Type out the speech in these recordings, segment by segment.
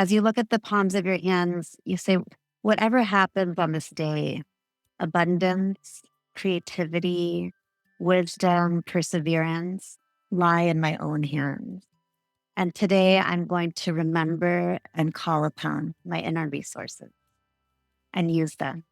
as you look at the palms of your hands, you say, whatever happens on this day, abundance, creativity, wisdom, perseverance lie in my own hands. And today I'm going to remember and call upon my inner resources and use them.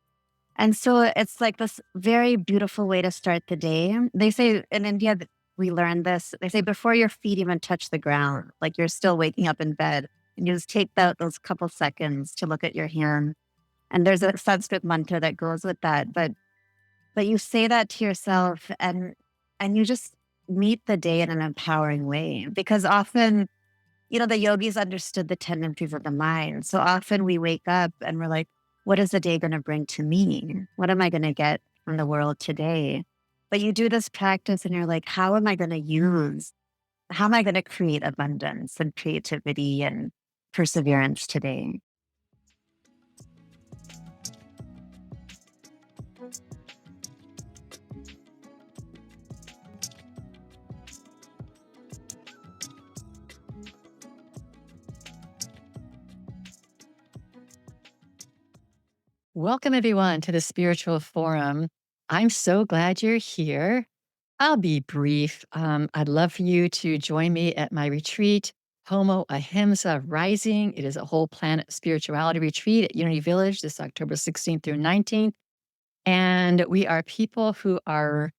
And so it's like this very beautiful way to start the day. They say in India, we learned this. They say before your feet even touch the ground, like you're still waking up in bed, and you just take those couple seconds to look at your hand. And there's a Sanskrit mantra that goes with that. But you say that to yourself, and you just meet the day in an empowering way. Because often, the yogis understood the tendencies of the mind. So often we wake up and we're like, what is the day going to bring to me? What am I going to get from the world today? But you do this practice and you're like, how am I going to create abundance and creativity and perseverance today? Welcome, everyone, to the Spiritual Forum. I'm so glad you're here. I'll be brief. I'd love for you to join me at my retreat, Homo Ahimsa Rising. It is a whole planet spirituality retreat at Unity Village this October 16th through 19th. And we are people who are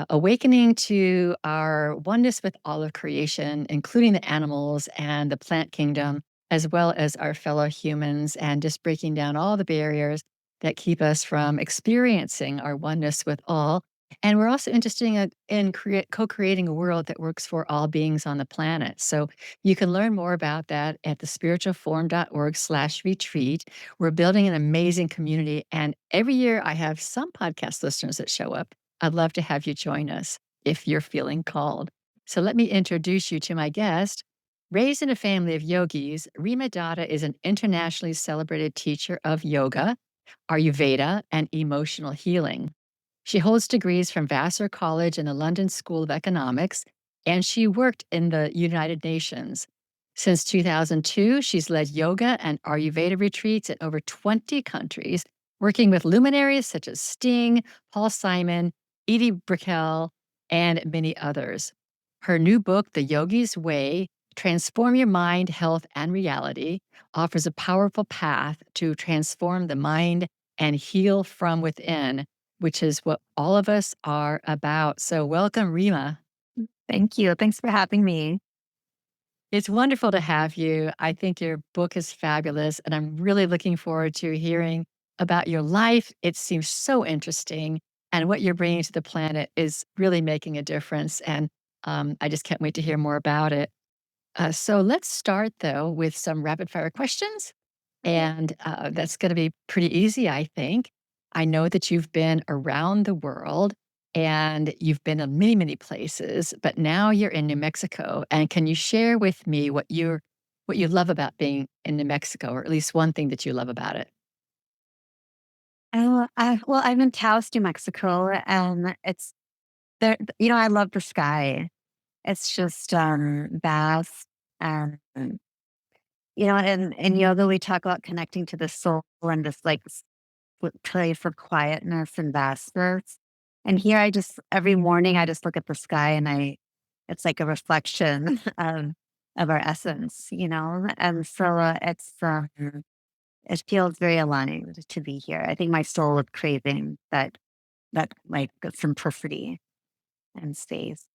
awakening to our oneness with all of creation, including the animals and the plant kingdom, as well as our fellow humans, and just breaking down all the barriers that keep us from experiencing our oneness with all. And we're also interested in co-creating a world that works for all beings on the planet. So you can learn more about that at thespiritualforum.org/retreat. We're building an amazing community. And every year I have some podcast listeners that show up. I'd love to have you join us if you're feeling called. So let me introduce you to my guest. Raised in a family of yogis, Reema Datta is an internationally celebrated teacher of yoga, Ayurveda, and emotional healing. She holds degrees from Vassar College and the London School of Economics, and she worked in the United Nations. Since 2002, she's led yoga and Ayurveda retreats in over 20 countries, working with luminaries such as Sting, Paul Simon, Edie Brickell, and many others. Her new book, The Yogi's Way, Transform Your Mind, Health, and Reality, offers a powerful path to transform the mind and heal from within, which is what all of us are about. So welcome, Reema. Thank you. Thanks for having me. It's wonderful to have you. I think your book is fabulous, and I'm really looking forward to hearing about your life. It seems so interesting, and what you're bringing to the planet is really making a difference. And I just can't wait to hear more about it. So let's start, though, with some rapid fire questions. And that's going to be pretty easy, I think. I know that you've been around the world and you've been in many, many places, but now you're in New Mexico. And can you share with me what you love about being in New Mexico, or at least one thing that you love about it? Well, I'm in Taos, New Mexico, and it's there. I love the sky. It's just vast. And in yoga, we talk about connecting to the soul and this like place of quietness and vastness. And here, every morning I just look at the sky and it's like a reflection of our essence. And so it feels very aligned to be here. I think my soul is craving that like simplicity and space.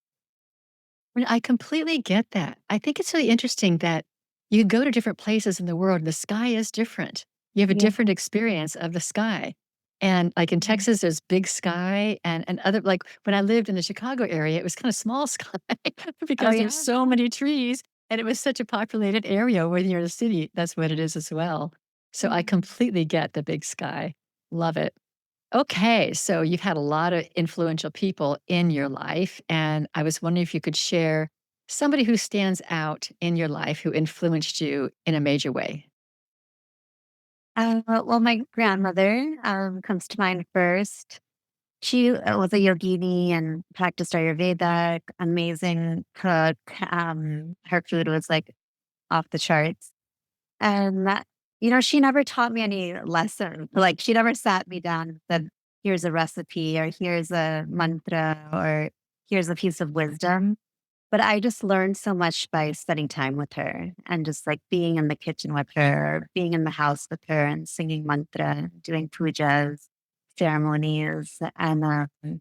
Well, I completely get that. I think it's really interesting that you go to different places in the world and the sky is different. You have a Yeah. different experience of the sky. And like in Mhm. Texas, there's big sky and other, like when I lived in the Chicago area, it was kind of small sky Oh because there's yeah. so many trees and it was such a populated area when you're in a city. That's what it is as well. So I Mhm. completely get the big sky. Love it. Okay, so you've had a lot of influential people in your life, and I was wondering if you could share somebody who stands out in your life who influenced you in a major way. Well, my grandmother comes to mind first. She was a yogini and practiced Ayurveda, amazing cook. Her food was like off the charts. And she never taught me any lesson. Like, she never sat me down and said, here's a recipe, or here's a mantra, or here's a piece of wisdom. But I just learned so much by spending time with her and just like being in the kitchen with her, or being in the house with her and singing mantra, doing pujas, ceremonies. And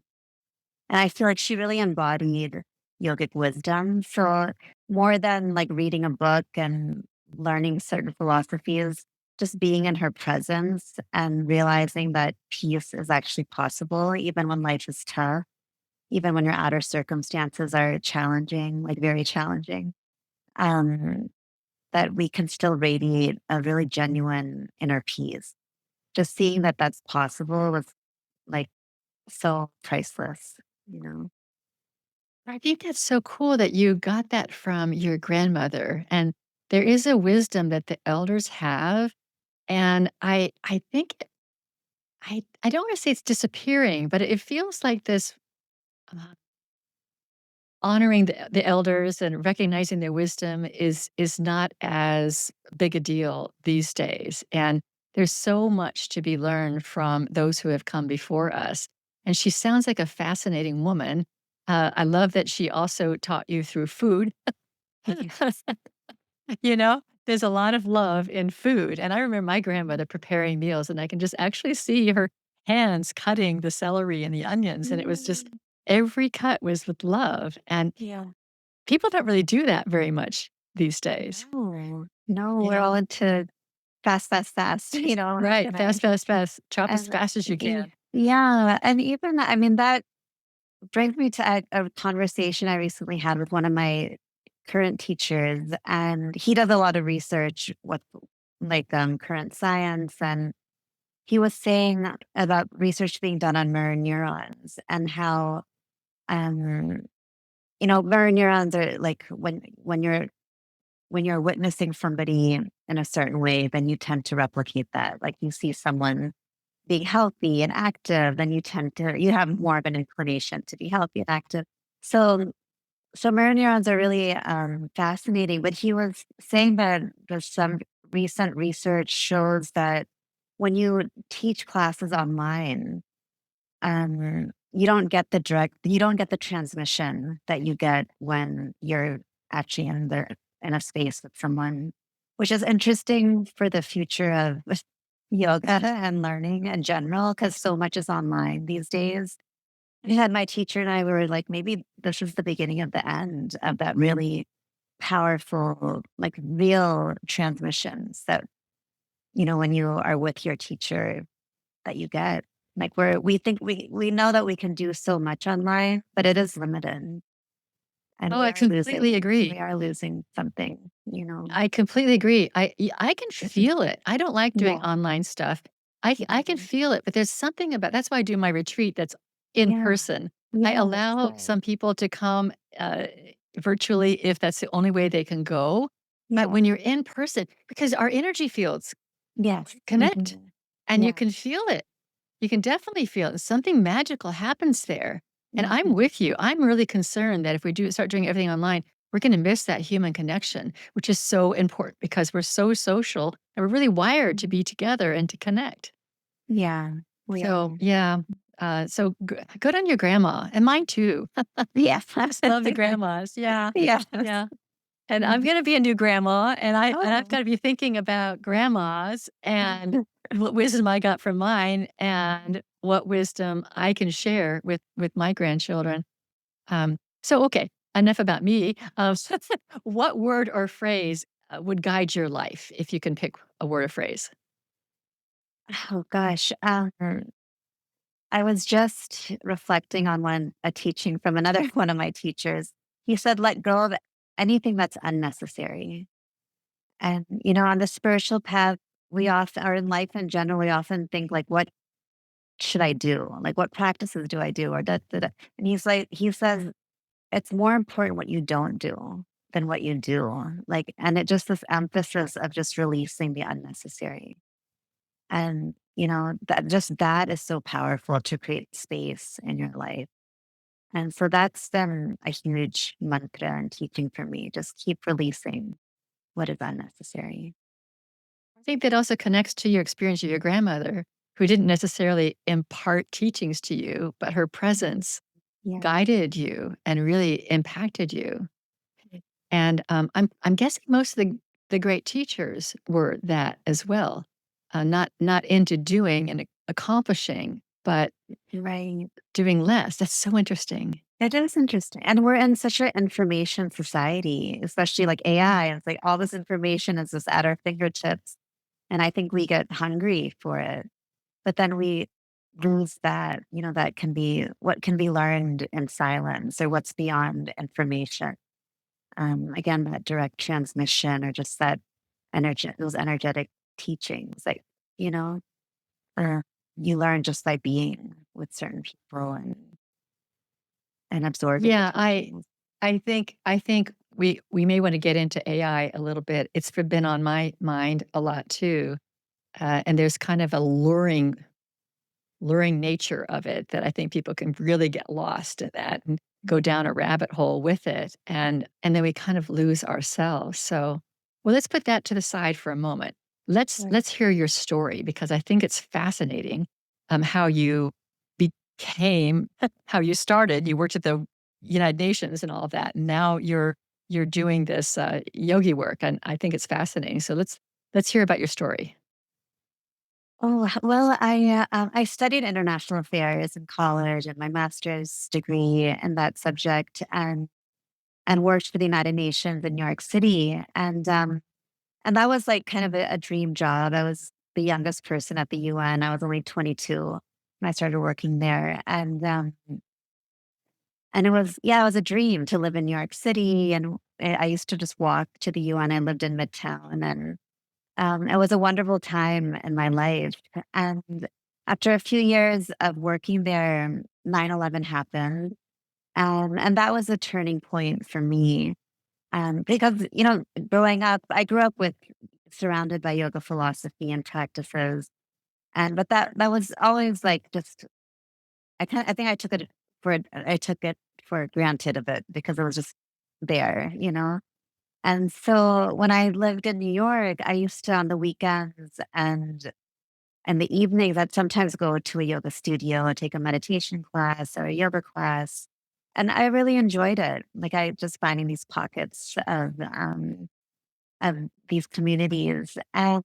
I feel like she really embodied yogic wisdom. So more than like reading a book and learning certain philosophies, just being in her presence and realizing that peace is actually possible, even when life is tough, even when your outer circumstances are challenging, like very challenging, um, that we can still radiate a really genuine inner peace. Just seeing that that's possible was like so priceless, you know? I think that's so cool that you got that from your grandmother, and there is a wisdom that the elders have, and I think I don't wanna say it's disappearing, but it feels like this, uh, honoring the elders and recognizing their wisdom is not as big a deal these days, and there's so much to be learned from those who have come before us, and she sounds like a fascinating woman. I love that she also taught you through food. You know, there's a lot of love in food, and I remember my grandmother preparing meals, and I can just actually see her hands cutting the celery and the onions, and it was just Mm, every cut was with love, and yeah. people don't really do that very much these days. No, no, we're Yeah. all into fast, fast, fast, Right, fast, finish. fast, fast, chop as And fast as you can. yeah, and even I mean that brings me to a conversation I recently had with one of my current teachers, and he does a lot of research with like current science, and he was saying about research being done on mirror neurons and how um mirror neurons are like when you're witnessing somebody in a certain way, then you tend to replicate that. Like, you see someone being healthy and active, then you have more of an inclination to be healthy and active. So so mirror neurons are really fascinating. But he was saying that there's some recent research shows that when you teach classes online, you don't get the transmission that you get when you're actually in a space with someone, which is interesting for the future of yoga and learning in general, because so much is online these days. I had my teacher and I, we were like, maybe this is the beginning of the end of that really powerful, like real transmissions that, when you are with your teacher, that you get. Like, we think we know that we can do so much online, but it is limited, and Oh, I completely we agree. are losing something, I completely agree. I can feel it. I don't like doing Yeah. online stuff. I can Mhm. feel it, but there's something about that's why I do my retreat that's in Yeah. person. I Yes. allow some people to come, virtually if that's the only way they can go, but Yeah. when you're in person because our energy fields Yes. connect, Mhm. and you Yeah. can feel it. You can definitely feel it. Something magical happens there. And I'm Mhm. with you. I'm really concerned that if we do start doing everything online, we're going to miss that human connection, which is so important because we're so social and we're really wired to be together and to connect. Yeah. We are. So, yeah. Good on your grandma and mine too. Yes. Just love the grandmas. Yeah. Yes. Yeah. And I'm Mhm. gonna be a new grandma, and I've Oh. gotta be thinking about grandmas and what wisdom I got from mine and what wisdom I can share with my grandchildren. Okay, enough about me. What word or phrase, would guide your life if you can pick a word or phrase? Oh gosh. I was just reflecting on a teaching from another one of my teachers. He said, let go of anything that's unnecessary. And, on the spiritual path, we often, or in life in general, we often think, like, what should I do? Like, what practices do I do? Or da, da, da. And he says, it's more important what you don't do than what you do. Like, and it just this emphasis of just releasing the unnecessary. And, that is so powerful to create space in your life. And so that's been a huge mantra and teaching for me. Just keep releasing what is unnecessary. think that also connects to your experience of your grandmother, who didn't necessarily impart teachings to you, but her presence Yeah. guided you and really impacted you. And, I'm guessing most of the great teachers were that as well, not into doing and accomplishing, but Right. doing less. That's so interesting. It is interesting. And we're in such an information society, especially like AI. It's like all this information is just at our fingertips. And I think we get hungry for it. But then we lose that, that can be what can be learned in silence or what's beyond information. Again, that direct transmission or just that those energetic teachings, like, you know, uh, you learn just by being with certain people and absorbing the Yeah, teachings. I think we may wanna get into AI a little bit. It's been on my mind a lot too, and there's kind of a luring nature of it that I think people can really get lost in that and go down a rabbit hole with it, and then we kind of lose ourselves. So, well, let's put that to the side for a moment. Right. Let's hear your story because I think it's fascinating, how you became how you started. You worked at the United Nations and all of that, and now you're doing this, yogi work, and I think it's fascinating. So let's hear about your story. Well, I studied international affairs in college and my master's degree in that subject, and worked for the United Nations in New York City, and that was like kind of a dream job. I was the youngest person at the UN. I was only 22 when I started working there, and it was, yeah, it was a dream to live in New York City. And I used to just walk to the UN. I lived in Midtown, and it was a wonderful time in my life. And after a few years of working there, 9/11 happened. And that was a turning point for me. Because, growing up, I grew up with surrounded by yoga philosophy and practices. But that was always like just, I think I took it for granted a bit because it was just there. And so when I lived in New York, I used to on the weekends and the evenings, I'd sometimes go to a yoga studio and take a meditation class or a yoga class. And I really enjoyed it. Like I just finding these pockets of these communities. And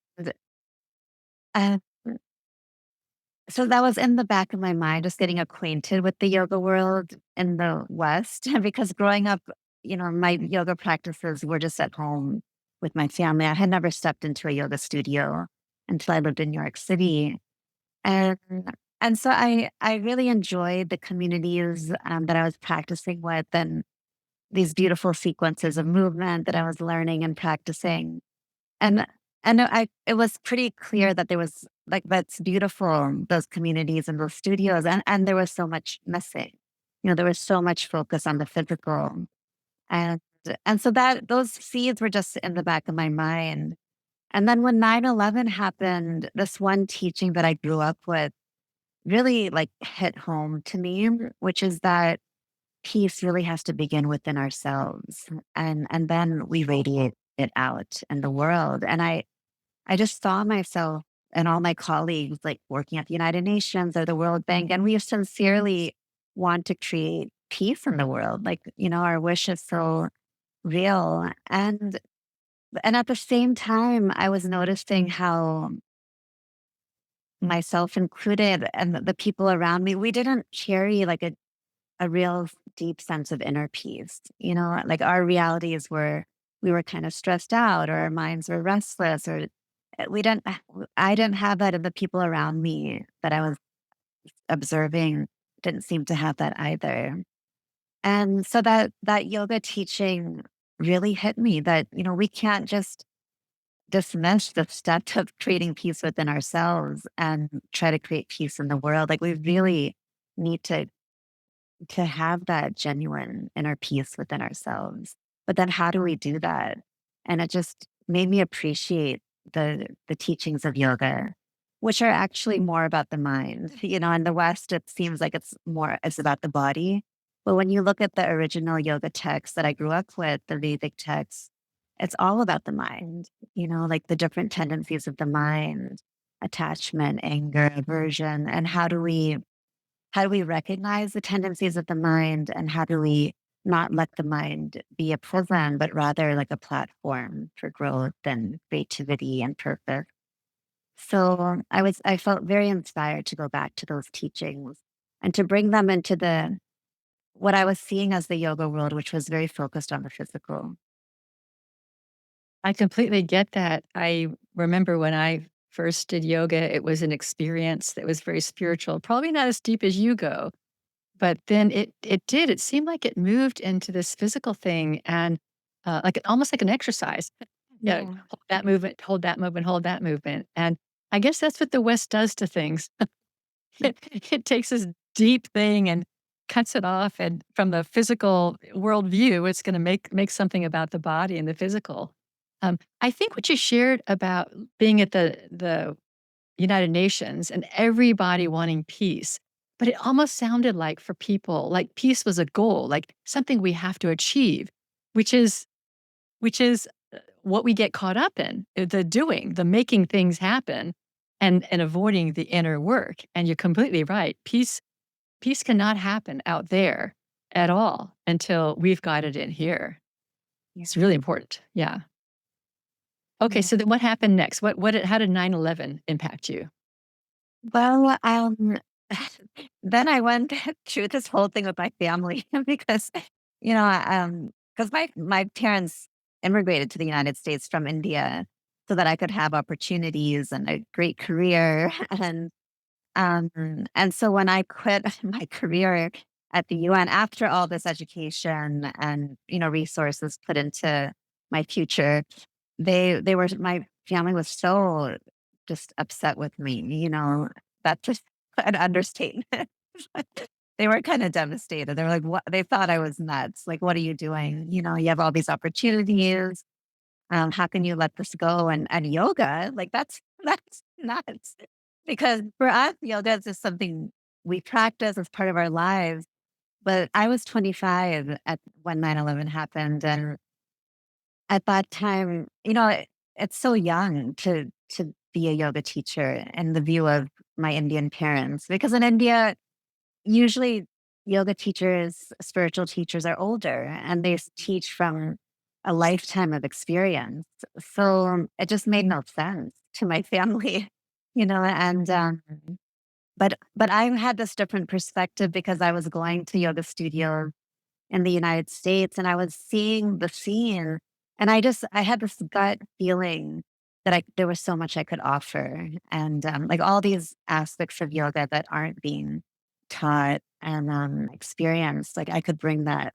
so that was in the back of my mind, just getting acquainted with the yoga world in the West. Because growing up, my yoga practices were just at home with my family. I had never stepped into a yoga studio until I lived in New York City. And and so I really enjoyed the communities that I was practicing with and these beautiful sequences of movement that I was learning and practicing. And it was pretty clear that there was like that's beautiful, those communities and those studios, and there was so much missing. There was so much focus on the physical. And and so that those seeds were just in the back of my mind. And then when 9/11 happened, this one teaching that I grew up with really like hit home to me, which is that peace really has to begin within ourselves. And then we radiate it out in the world. And I just saw myself and all my colleagues like working at the United Nations or the World Bank, and we sincerely want to create peace in the world. Like, our wish is so real. And at the same time, I was noticing how myself included and the people around me, we didn't carry like a real deep sense of inner peace. Like our realities were we were kind of stressed out or our minds were restless or we didn't I didn't have that, and the people around me that I was observing didn't seem to have that either. And so that yoga teaching really hit me that, we can't just dismiss the step of creating peace within ourselves and try to create peace in the world. Like we really need to have that genuine inner peace within ourselves. But then how do we do that? And it just made me appreciate the teachings of yoga, which are actually more about the mind. In the West, it seems like it's about the body. But when you look at the original yoga texts that I grew up with, the Vedic texts, it's all about the mind, like the different tendencies of the mind, attachment, anger, aversion, and how do we recognize the tendencies of the mind, and how do we not let the mind be a prison, but rather like a platform for growth and creativity and purpose. So I felt very inspired to go back to those teachings and to bring them into the what I was seeing as the yoga world, which was very focused on the physical. I completely get that. I remember when I first did yoga, it was an experience that was very spiritual, probably not as deep as you go, but then it seemed like it moved into this physical thing and, almost like an exercise. Yeah, Yeah. hold that movement, hold that movement, hold that movement, and I guess that's what the West does to things. It takes this deep thing and cuts it off, and from the physical worldview, it's gonna make something about the body and the physical. I think what you shared about being at the United Nations and everybody wanting peace, but it almost sounded like for people, like peace was a goal, like something we have to achieve, which is what we get caught up in, the doing, the making things happen and avoiding the inner work. And you're completely right. Peace cannot happen out there at all until we've got it in here. Yeah. It's really important. Yeah. Okay, Yeah. so then what happened next? How did 9/11 impact you? Well, then I went through this whole thing with my family because, because my parents immigrated to the United States from India so that I could have opportunities and a great career. Um, and so when I quit my career at the UN after all this education and, resources put into my future, my family was so just upset with me, that's just an understatement. They were kind of devastated. They were like, what? They thought I was nuts. Like, what are you doing? You have all these opportunities. How can you let this go? And yoga, like that's nuts. Because for us, yoga is just something we practice as part of our lives. But I was 25 at when 9/11 happened. And at that time, it's so young to be a yoga teacher in the view of my Indian parents. Because in India, usually yoga teachers, spiritual teachers are older and they teach from a lifetime of experience. So it just made no sense to my family, and but I had this different perspective because I was going to yoga studios in the United States and I was seeing the scene and I had this gut feeling that there was so much I could offer and like all these aspects of yoga that aren't being taught and experienced, like I could bring that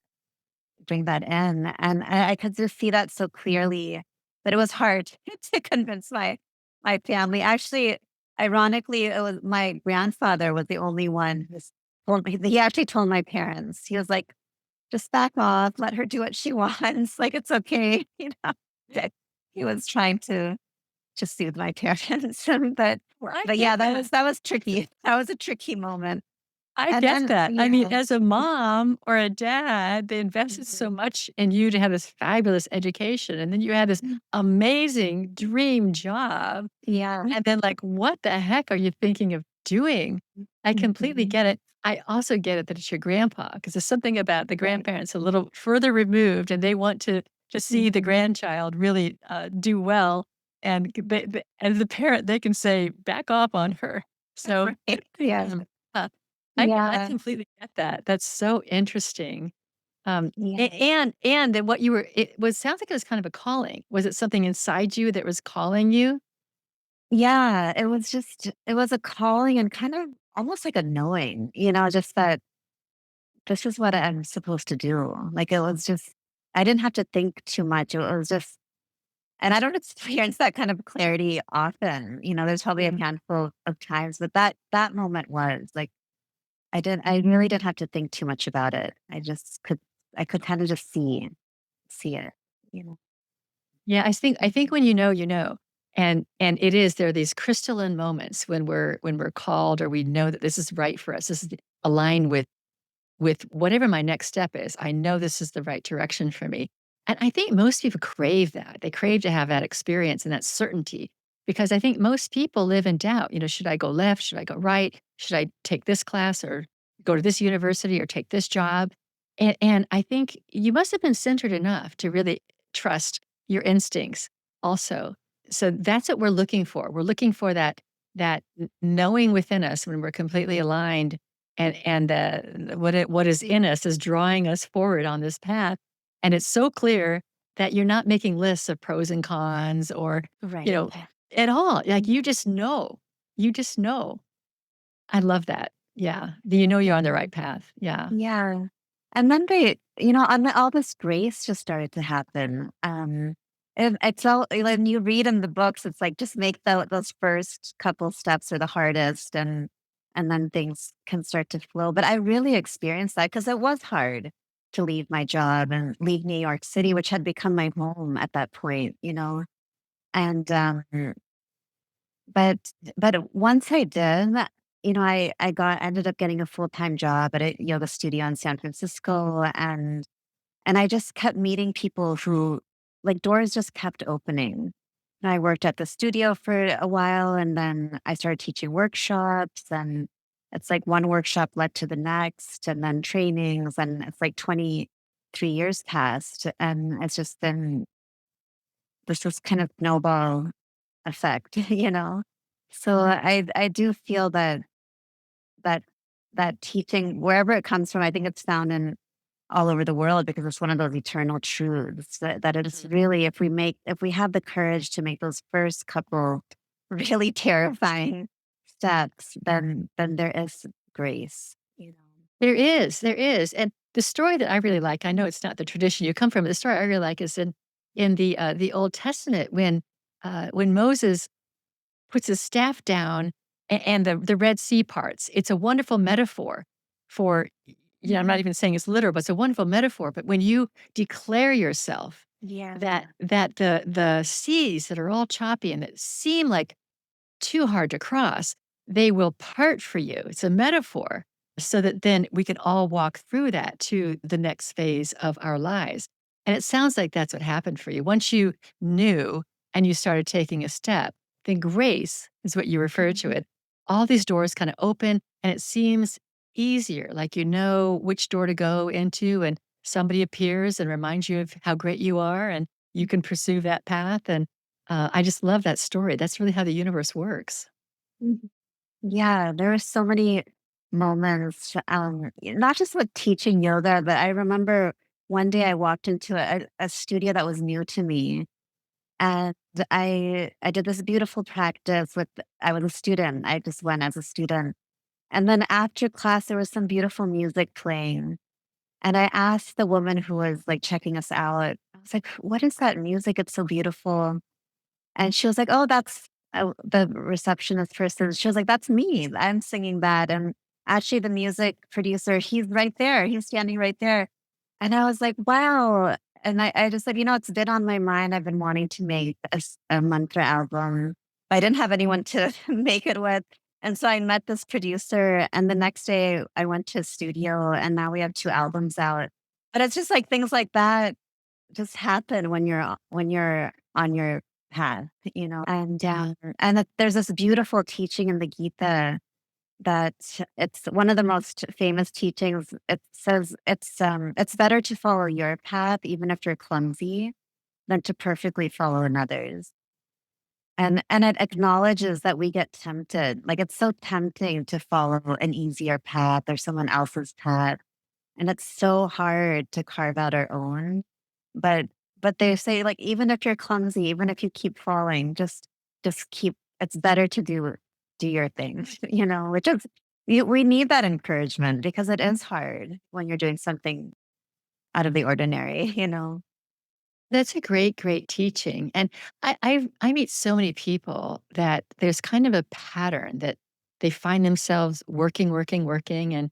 in. And I could just see that so clearly, but it was hard to convince my family. Actually, ironically, it was my grandfather was the only one who told me. He actually told my parents. He was like, "Just back off, let her do what she wants. Like it's okay." That he was trying to soothe my parents, I but get yeah, that. that was tricky. That was a tricky moment. I And get then that. I mean, yeah. as a mom or a dad, they invested so Mhm. much in you to have this fabulous education, and then you had this amazing dream job, Yeah. and then, like, what the heck are you thinking of doing? I completely Mhm. get it. I also get it that it's your grandpa, because there's something about the Right. grandparents a little further removed, and they want to see the Mhm. grandchild really, do well, and they as the parent, they can say, "Back off on her." So, Right. Yeah. um, uh, I Yeah. completely get that. That's so interesting. Yeah. And then what you were it was sounds like it was kind of a calling. Was it something inside you that was calling you? Yeah. It was a calling and kind of almost like a knowing, just that this is what I'm supposed to do. Like it was just, I didn't have to think too much. It was just, and I don't experience that kind of clarity often. There's probably a handful of times, but that moment was like, I really didn't have to think too much about it. I could kind of just see it, you know. Yeah, I think when you know. And it is there are these crystalline moments when we're called or we know that this is right for us. This is aligned with whatever my next step is. I know this is the right direction for me. And I think most people crave that. They crave to have that experience and that certainty because I think most people live in doubt. Should I go left? Should I go right? Should I take this class or go to this university or take this job? And I think you must have been centered enough to really trust your instincts also. So that's what we're looking for. We're looking for that knowing within us when we're completely aligned and what is in us is drawing us forward on this path. And it's so clear that you're not making lists of pros and cons or, you Right. know, at all. Like you just know. You just know. I love that. Yeah. You know you're on the right path. Yeah. Yeah. And then and then all this grace just started to happen. It's all when you read in the books, it's like just make those first couple steps are the hardest, and then things can start to flow. But I really experienced that because it was hard to leave my job and leave New York City, which had become my home at that point. And but once I did, I ended up getting a full-time job at a yoga studio in San Francisco, and I just kept meeting people who like, doors just kept opening. And I worked at the studio for a while, and then I started teaching workshops, and it's like one workshop led to the next, and then trainings, and it's like 23 years passed, and it's just been this kind of snowball effect. So I do feel that that teaching, wherever it comes from, I think it's found in all over the world because it's one of those eternal truths that it is really, if we have the courage to make those first couple really terrifying steps, then there is grace. There is. And the story that I really like, I know it's not the tradition you come from, but the story I really like is in the Old Testament when Moses puts his staff down and the Red Sea parts. It's a wonderful metaphor for, I'm not even saying it's literal, but it's a wonderful metaphor. But when you declare yourself Yeah. that the seas that are all choppy and that seem like too hard to cross, they will part for you. It's a metaphor so that then we can all walk through that to the next phase of our lives. And it sounds like that's what happened for you. Once you knew and you started taking a step, then grace is what you refer to it. All these doors kind of open and it seems easier, like you know which door to go into, and somebody appears and reminds you of how great you are, and you can pursue that path. And I just love that story. That's really how the universe works. Mhm. Yeah, there were so many moments, not just with teaching yoga, but I remember one day I walked into a studio that was new to me. And I did this beautiful practice with I was a student. I just went as a student. And then after class, there was some beautiful music playing. And I asked the woman who was like checking us out, I was like, what is that music? It's so beautiful. And she was like, oh, that's the receptionist person. She was like, that's me. I'm singing that. And actually, the music producer, he's right there. He's standing right there. And I was like, wow. And I just said, it's been on my mind. I've been wanting to make a mantra album, but I didn't have anyone to make it with. And so I met this producer. And the next day I went to a studio, and now we have two albums out. But it's just like things like that just happen when you're on your path. And that there's this beautiful teaching in the Gita that it's one of the most famous teachings. It says it's better to follow your path, even if you're clumsy, than to perfectly follow another's. And it acknowledges that we get tempted. Like it's so tempting to follow an easier path or someone else's path. And it's so hard to carve out our own. But they say, like, even if you're clumsy, even if you keep falling, just keep it's better to do your thing, which is we need that encouragement because it is hard when you're doing something out of the ordinary. That's a great, great teaching. And I meet so many people that there's kind of a pattern that they find themselves working, working, working, and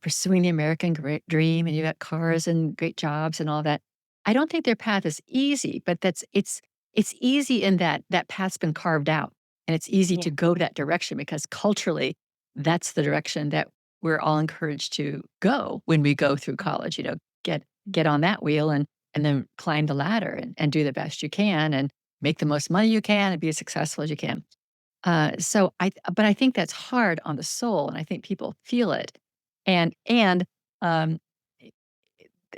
pursuing the American great dream. And you got cars and great jobs and all that. I don't think their path is easy, but it's easy in that path's been carved out, and it's easy Yeah. to go that direction because culturally, that's the direction that we're all encouraged to go when we go through college. Get on that wheel and then climb the ladder and do the best you can and make the most money you can and be as successful as you can. But I think that's hard on the soul, and I think people feel it. And um,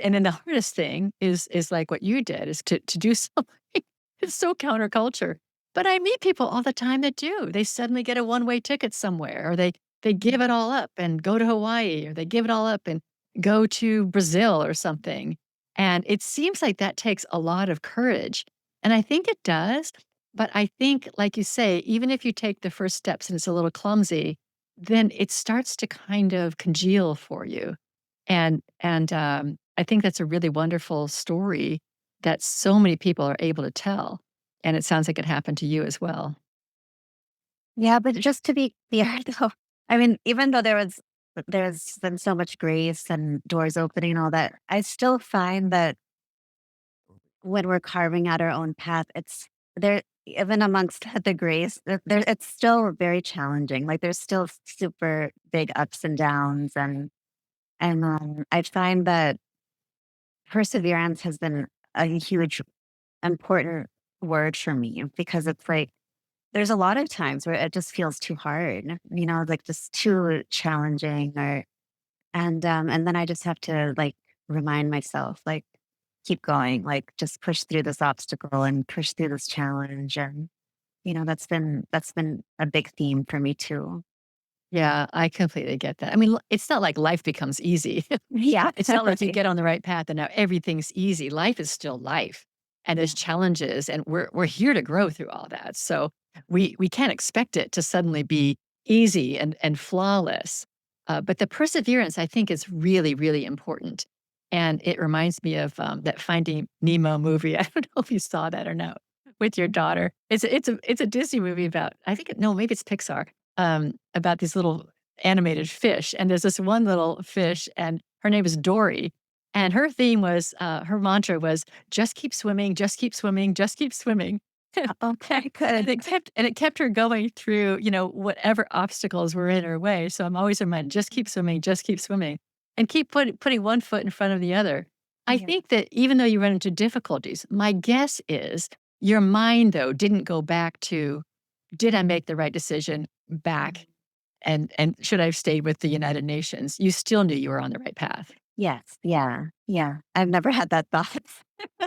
and then the hardest thing is like what you did, is to do something. It's so counterculture. But I meet people all the time that do. They suddenly get a one-way ticket somewhere, or they give it all up and go to Hawaii, or they give it all up and go to Brazil or something. And it seems like that takes a lot of courage. And I think it does. But I think, like you say, even if you take the first steps and it's a little clumsy, then it starts to kind of congeal for you. And I think that's a really wonderful story that so many people are able to tell, and it sounds like it happened to you as well. Yeah, but just to be clear though, I mean, even though there's been so much grace and doors opening and all that, I still find that when we're carving out our own path, it's there even amongst the grace, there it's still very challenging. Like there's still super big ups and downs and I find that perseverance has been a huge important word for me because it's like there's a lot of times where it just feels too hard, like just too challenging and then I just have to like remind myself, like, keep going, like just push through this obstacle and push through this challenge. And, that's been a big theme for me too. Yeah, I completely get that. I mean, it's not like life becomes easy. Yeah. It's not like you Right. get on the right path and now everything's easy. Life is still life, and Yeah. there's challenges, and we're here to grow through all that. So we can't expect it to suddenly be easy and flawless. But the perseverance, I think, is really, really important. And it reminds me of that Finding Nemo movie. I don't know if you saw that or no, with your daughter. It's a Disney movie about, I think no, maybe it's Pixar, about these little animated fish. And there's this one little fish, and her name is Dory. And her theme was, her mantra was, just keep swimming, just keep swimming, just keep swimming. Okay, And good. it kept her going through, whatever obstacles were in her way. So I'm always reminded, just keep swimming, and keep putting one foot in front of the other. I Yeah. think that even though you run into difficulties, my guess is your mind, though, didn't go back to, did I make the right decision back? And should I have stayed with the United Nations? You still knew you were on the right path. Yes. Yeah. Yeah. I've never had that thought.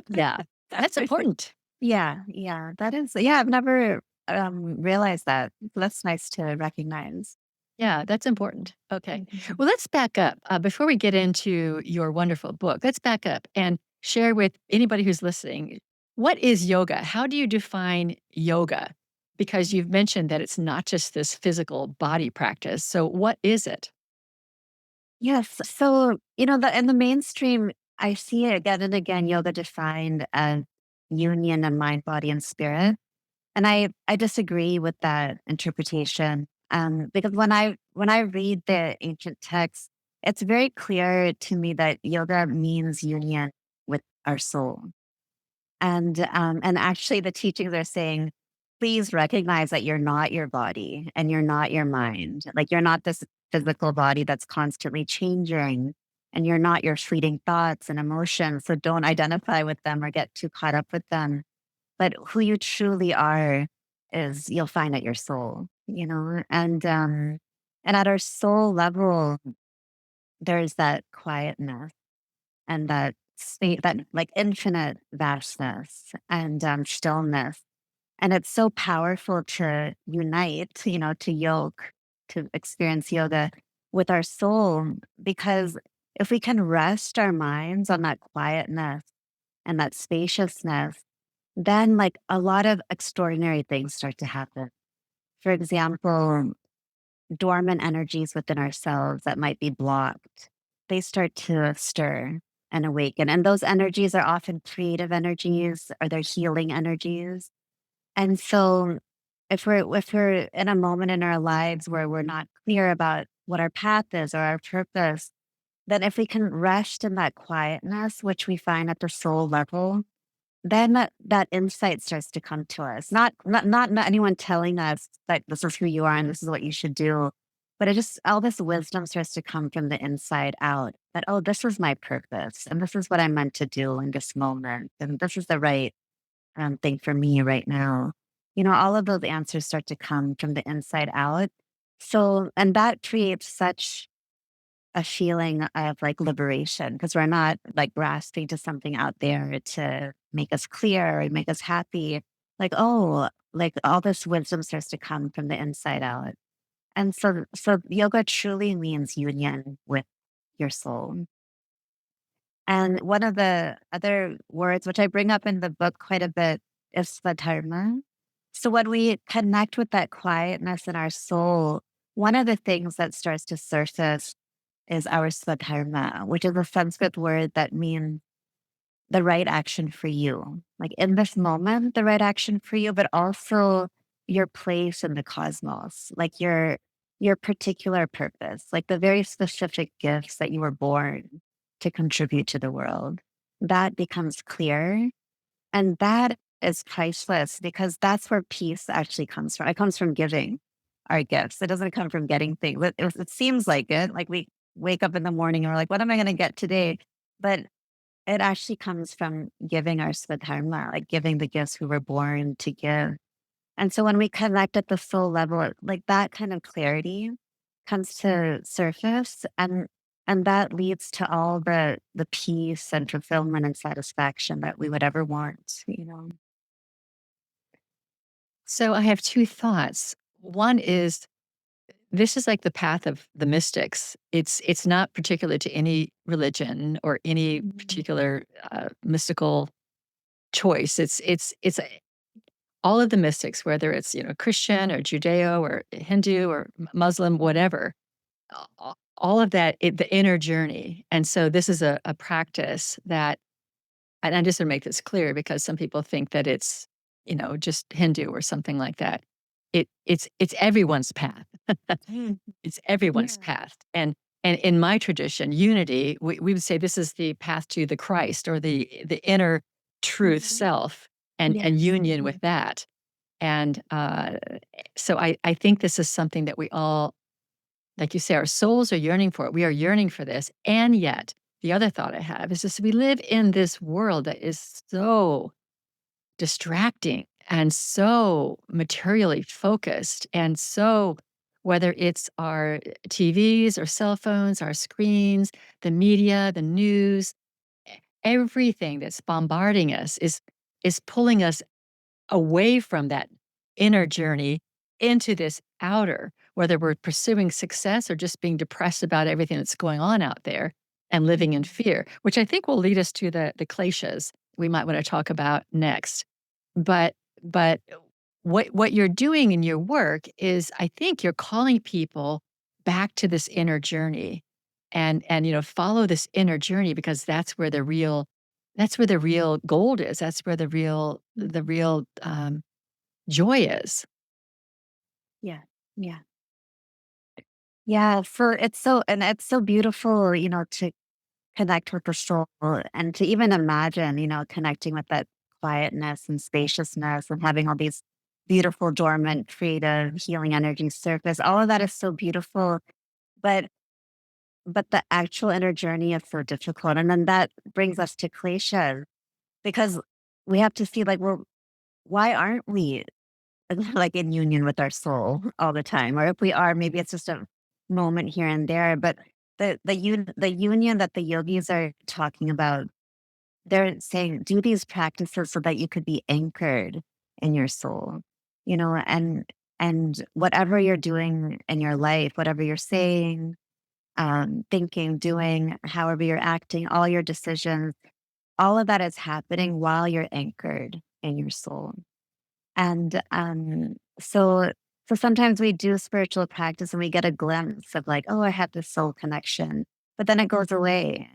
Yeah, that's important. Yeah. Yeah. That is, yeah, I've never realized that. That's nice to recognize. Yeah, that's important. Okay. Mhm. Well, let's back up. Before we get into your wonderful book, let's back up and share with anybody who's listening, what is yoga? How do you define yoga? Because you've mentioned that it's not just this physical body practice. So, what is it? Yes. So, in the mainstream, I see it again and again, yoga defined as union of mind, body, and spirit. And I disagree with that interpretation. Because when I read the ancient texts, it's very clear to me that yoga means union with our soul. And actually the teachings are saying, please recognize that you're not your body and you're not your mind. Like you're not this physical body that's constantly changing and you're not your fleeting thoughts and emotions. So don't identify with them or get too caught up with them. But who you truly are is you'll find at your soul, and at our soul level, there's that quietness and that state, that like infinite vastness and stillness. And it's so powerful to unite, to yoke, to experience yoga with our soul, because if we can rest our minds on that quietness and that spaciousness, then like a lot of extraordinary things start to happen. For example, dormant energies within ourselves that might be blocked, they start to stir and awaken. And those energies are often creative energies or they're healing energies. And so if we're in a moment in our lives where we're not clear about what our path is or our purpose, then if we can rest in that quietness, which we find at the soul level, then that insight starts to come to us. Not anyone telling us that this is who you are and this is what you should do, but it just, all this wisdom starts to come from the inside out that, oh, this is my purpose and this is what I'm meant to do in this moment. And this is the right thing for me right now. All of those answers start to come from the inside out. So, and that creates such a feeling of like liberation because we're not like grasping to something out there to make us clear or make us happy. Like, oh, like all this wisdom starts to come from the inside out. And so yoga truly means union with your soul. And one of the other words, which I bring up in the book quite a bit, is swadharma. So when we connect with that quietness in our soul, one of the things that starts to surface is our swadharma, which is a Sanskrit word that means the right action for you. Like in this moment, the right action for you, but also your place in the cosmos, like your particular purpose, like the very specific gifts that you were born to contribute to the world. That becomes clear. And that is priceless because that's where peace actually comes from. It comes from giving our gifts. It doesn't come from getting things. It seems like it. Like we wake up in the morning and we're like, what am I going to get today? But it actually comes from giving our swadharma, like giving the gifts we were born to give. And so when we connect at the soul level, like that kind of clarity comes to surface and that leads to all the peace and fulfillment and satisfaction that we would ever want. So I have two thoughts. One is this is like the path of the mystics. It's not particular to any religion or any Mhm. particular mystical choice. All of the mystics, whether it's Christian or Judeo or Hindu or Muslim, whatever, all of that, the inner journey. And so this is a practice that, and I'm just going to make this clear because some people think that it's just Hindu or something like that. It's everyone's path. Mm. It's everyone's Yeah. path. And in my tradition, unity, we would say this is the path to the Christ or the inner truth Mhm. self and Yes. union with that. And so I think this is something that we all, like you say, our souls are yearning for it. We are yearning for this. And yet, the other thought I have is this: we live in this world that is so distracting and so materially focused. And so, whether it's our TVs or cell phones, our screens, the media, the news, everything that's bombarding us is pulling us away from that inner journey into this outer, whether we're pursuing success or just being depressed about everything that's going on out there and living in Mhm. fear, which I think will lead us to the kleshas we might want to talk about next. But what you're doing in your work is, I think you're calling people back to this inner journey and follow this inner journey because that's where the real gold is. That's where the real joy is. Yeah. Yeah. Yeah. And it's so beautiful, to connect with the soul and to even imagine, connecting with that quietness and spaciousness and having all these beautiful, dormant, creative, healing energies surface. All of that is so beautiful. But the actual inner journey is so difficult. And then that brings us to kleshas because we have to see like, well, why aren't we like in union with our soul all the time? Or if we are, maybe it's just a moment here and there. But the union that the yogis are talking about, they're saying do these practices so that you could be anchored in your soul, and whatever you're doing in your life, whatever you're saying, thinking, doing, however you're acting, all your decisions, all of that is happening while you're anchored in your soul. And so sometimes we do spiritual practice and we get a glimpse of like, oh, I have this soul connection, but then it goes away.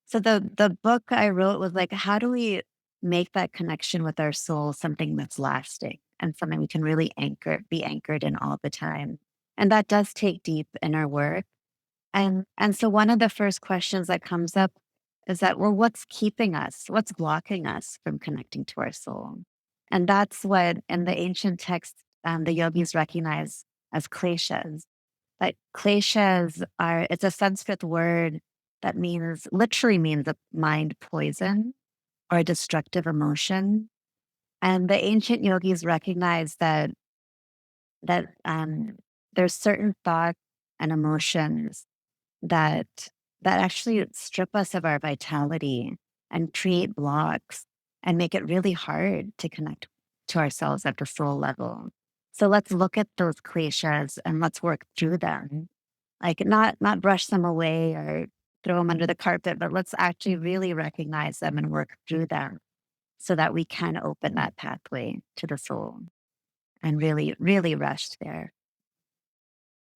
So the book I wrote was like, how do we make that connection with our soul something that's lasting and something we can really be anchored in all the time? And that does take deep inner work. And so one of the first questions that comes up is that, well, what's keeping us? What's blocking us from connecting to our soul? And that's what in the ancient texts the yogis recognize as kleshas. But kleshas it's a Sanskrit word that literally means a mind poison or a destructive emotion. And the ancient yogis recognized that there's certain thoughts and emotions that actually strip us of our vitality and create blocks and make it really hard to connect to ourselves at the soul level. So let's look at those kleshas and let's work through them. Like not brush them away or throw them under the carpet, but let's actually really recognize them and work through them so that we can open that pathway to the soul and really, really rest there.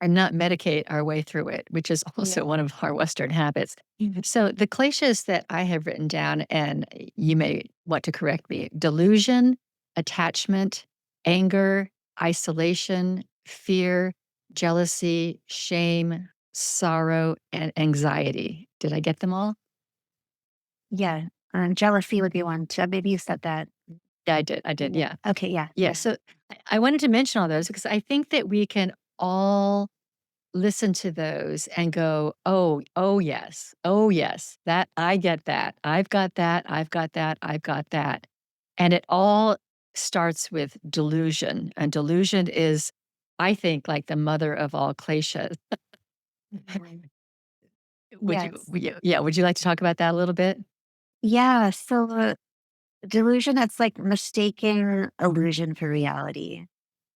And not medicate our way through it, which is Yeah. also one of our Western habits. So the kleshas that I have written down, and you may want to correct me: delusion, attachment, anger, isolation, fear, jealousy, shame, sorrow, and anxiety. Did I get them all? Yeah. Jealousy would be one too. Maybe you said that. Yeah, I did. I did. Yeah. Yeah. Okay. Yeah. Yeah. Yeah. So I wanted to mention all those because I think that we can all listen to those and go, "Oh, oh, yes. Oh, yes. That I get that. I've got that. I've got that. I've got that." And it all starts with delusion, and delusion is, I think, like the mother of all kleshas. Mhm. Would you Yes. yeah, would you like to talk about that a little bit? Yeah. So delusion, that's like mistaking illusion for reality.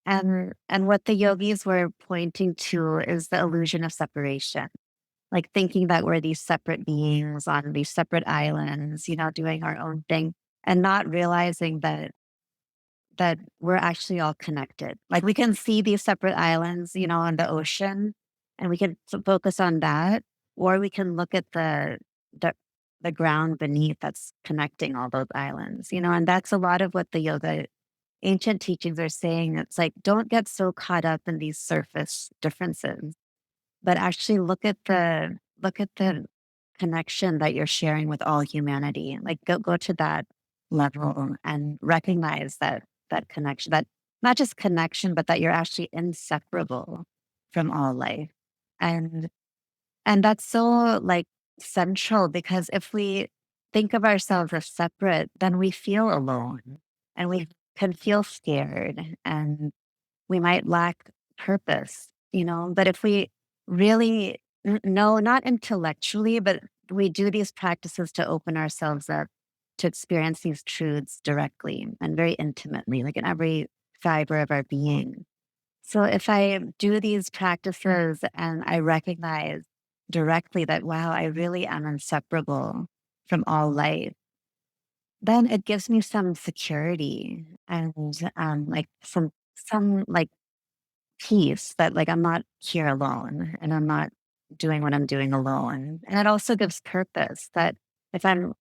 And what the yogis were pointing to is the illusion of separation. Like thinking that we're these separate beings on these separate islands, doing our own thing and not realizing that we're actually all connected. Like we can see these separate islands, on the ocean, and we can focus on that, or we can look at the the ground beneath that's connecting all those islands, and that's a lot of what the yoga ancient teachings are saying. It's like don't get so caught up in these surface differences, but actually look at the connection that you're sharing with all humanity. Like go to that level and recognize that connection, that not just connection, but that you're actually inseparable from all life. And and that's so like central because if we think of ourselves as separate, then we feel alone and we can feel scared and we might lack purpose, But if we really know, not intellectually, but we do these practices to open ourselves up to experience these truths directly and very intimately, like in every fiber of our being. So if I do these practices and I recognize directly that, wow, I really am inseparable from all life, then it gives me some security and like some like peace that like I'm not here alone and I'm not doing what I'm doing alone. And it also gives purpose that if I'm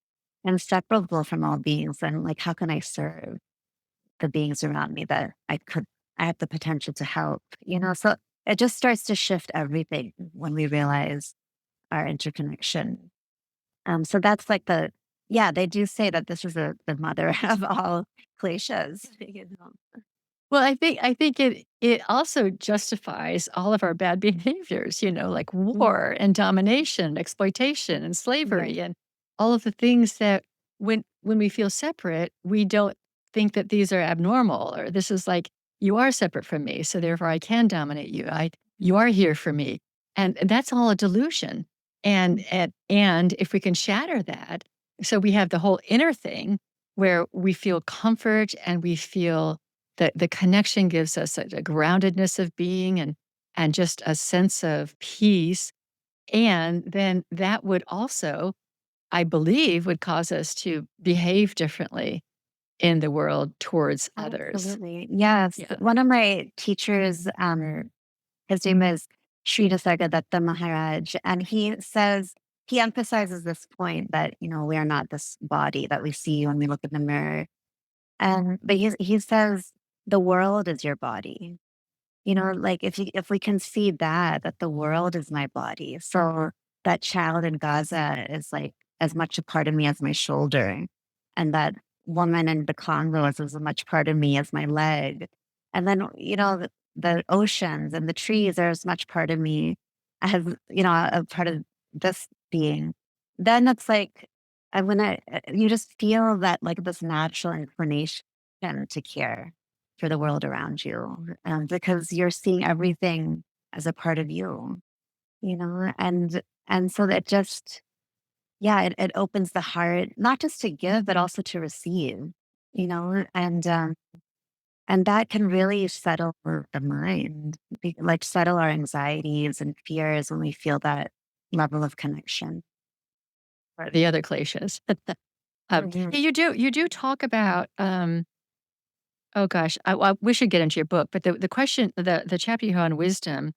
inseparable from all beings, then like how can I serve the beings around me that I have the potential to help, So it just starts to shift everything when we realize our interconnection. So that's like yeah, they do say that this is the mother of all kleshas, Well, I think it also justifies all of our bad behaviors, like Mhm. war and domination, exploitation and Yeah. slavery and all of the things that when we feel separate, we don't think that these are abnormal or this is like you are separate from me, so therefore I can dominate you. You are here for me. And that's all a delusion. And if we can shatter that, so we have the whole inner thing where we feel comfort and we feel the connection gives us a groundedness of being and just a sense of peace, and then that would also, I believe, would cause us to behave differently in the world towards others. Absolutely. Yes. Yeah. One of my teachers, his name is Sri Nisargadatta Maharaj, and he emphasizes this point that, we are not this body that we see when we look in the mirror. And but he says the world is your body. Like if we can see that the world is my body. So that child in Gaza is like as much a part of me as my shoulder. And that woman in the Congo is as much part of me as my leg. And then, the oceans and the trees are as much part of me as, a part of this being, then it's like, when you just feel that like this natural inclination to care for the world around you, because you're seeing everything as a part of you, and so that just, yeah, it opens the heart, not just to give, but also to receive, and that can really settle the mind, like settle our anxieties and fears when we feel that level of connection. Or the other Kleshas. Mhm. Hey, you do talk about, oh gosh, we should get into your book, but the question, the chapter you have on wisdom,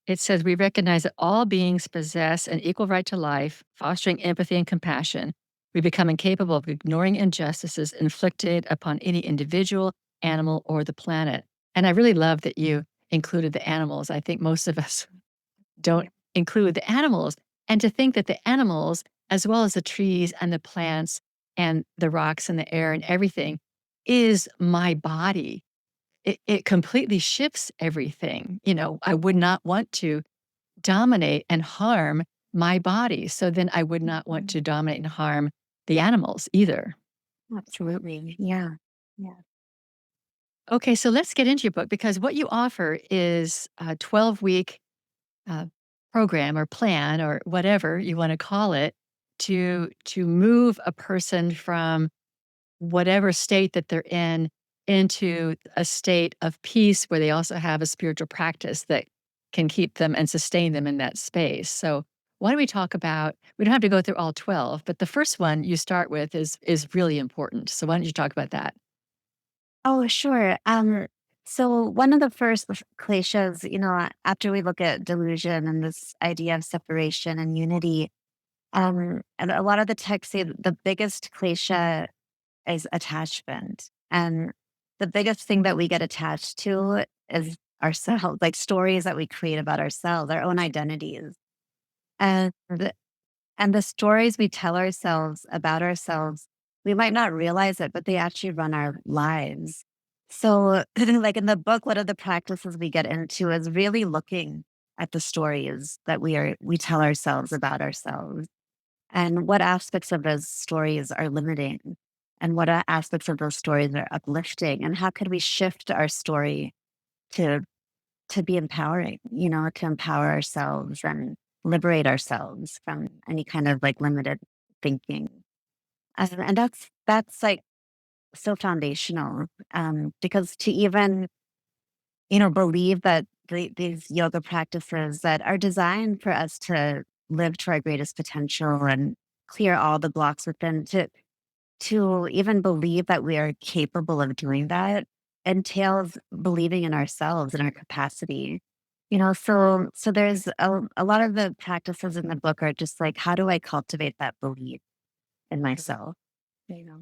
it says, "We recognize that all beings possess an equal right to life, fostering empathy and compassion. We become incapable of ignoring injustices inflicted upon any individual, animal, or the planet." And I really love that you included the animals. I think most of us don't include the animals. And to think that the animals, as well as the trees and the plants and the rocks and the air and everything, is my body. It completely shifts everything. I would not want to dominate and harm my body. So then I would not want to dominate and harm the animals either. Absolutely. Yeah. Yeah. Okay, so let's get into your book because what you offer is a 12-week uh, program or plan or whatever you want to call it to move a person from whatever state that they're in into a state of peace where they also have a spiritual practice that can keep them and sustain them in that space. So why don't we talk about, we don't have to go through all 12, but the first one you start with is really important. So why don't you talk about that? Oh, sure. So one of the first cliches, after we look at delusion and this idea of separation and unity, and a lot of the texts say that the biggest cliche is attachment. And the biggest thing that we get attached to is ourselves, like stories that we create about ourselves, our own identities. And and the stories we tell ourselves about ourselves, we might not realize it, but they actually run our lives. So, like in the book, one of the practices we get into is really looking at the stories that we tell ourselves about ourselves, and what aspects of those stories are limiting, and what aspects of those stories are uplifting, and how could we shift our story to be empowering, to empower ourselves and liberate ourselves from any kind of like limited thinking. And that's like so foundational, because to even, believe that these yoga practices that are designed for us to live to our greatest potential and clear all the blocks within, to even believe that we are capable of doing that entails believing in ourselves and our capacity. So there's a lot of the practices in the book are just like, how do I cultivate that belief in myself? You know?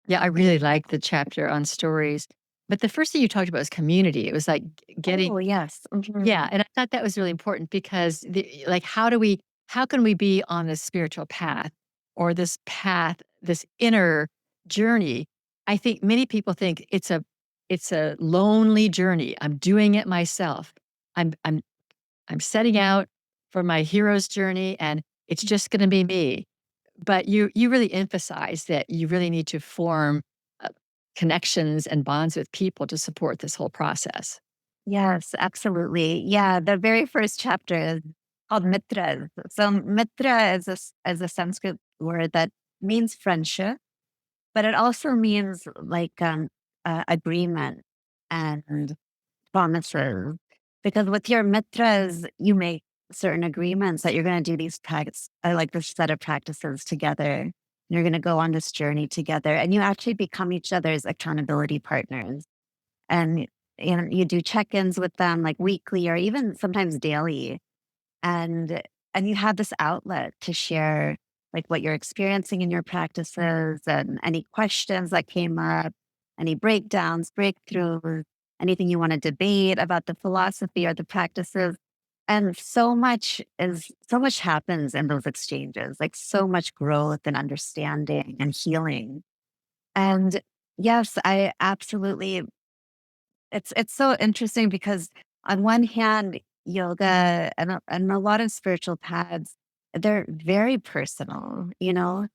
Yeah, I really like the chapter on stories. But the first thing you talked about was community. It was like getting, Oh, yes. yeah, Mhm. and I thought that was really important because like how can we be on this spiritual path or this path, this inner journey? I think many people think it's a lonely journey. I'm doing it myself. I'm I'm I'm setting out for my hero's journey and it's just going to be me. But you really emphasize that you really need to form uh, connections and bonds with people to support this whole process. Yes, absolutely. Yeah, the very first chapter is called Mitra. So Mitra is a Sanskrit word that means friendship, but it also means like agreement and promises. Because with your mitras, you make certain agreements that you're going to do these practice, like this set of practices together. You're going to go on this journey together, and you actually become each other's accountability partners. And you do check-ins with them like weekly or even sometimes daily, and you have this outlet to share like what you're experiencing in your practices and any questions that came up, any breakdowns, breakthroughs, anything you want to debate about the philosophy or the practices. And so much happens in those exchanges, like so much growth and understanding and healing. And yes, I absolutely It's so interesting because on one hand, yoga and a lot of spiritual paths, they're very personal, you know?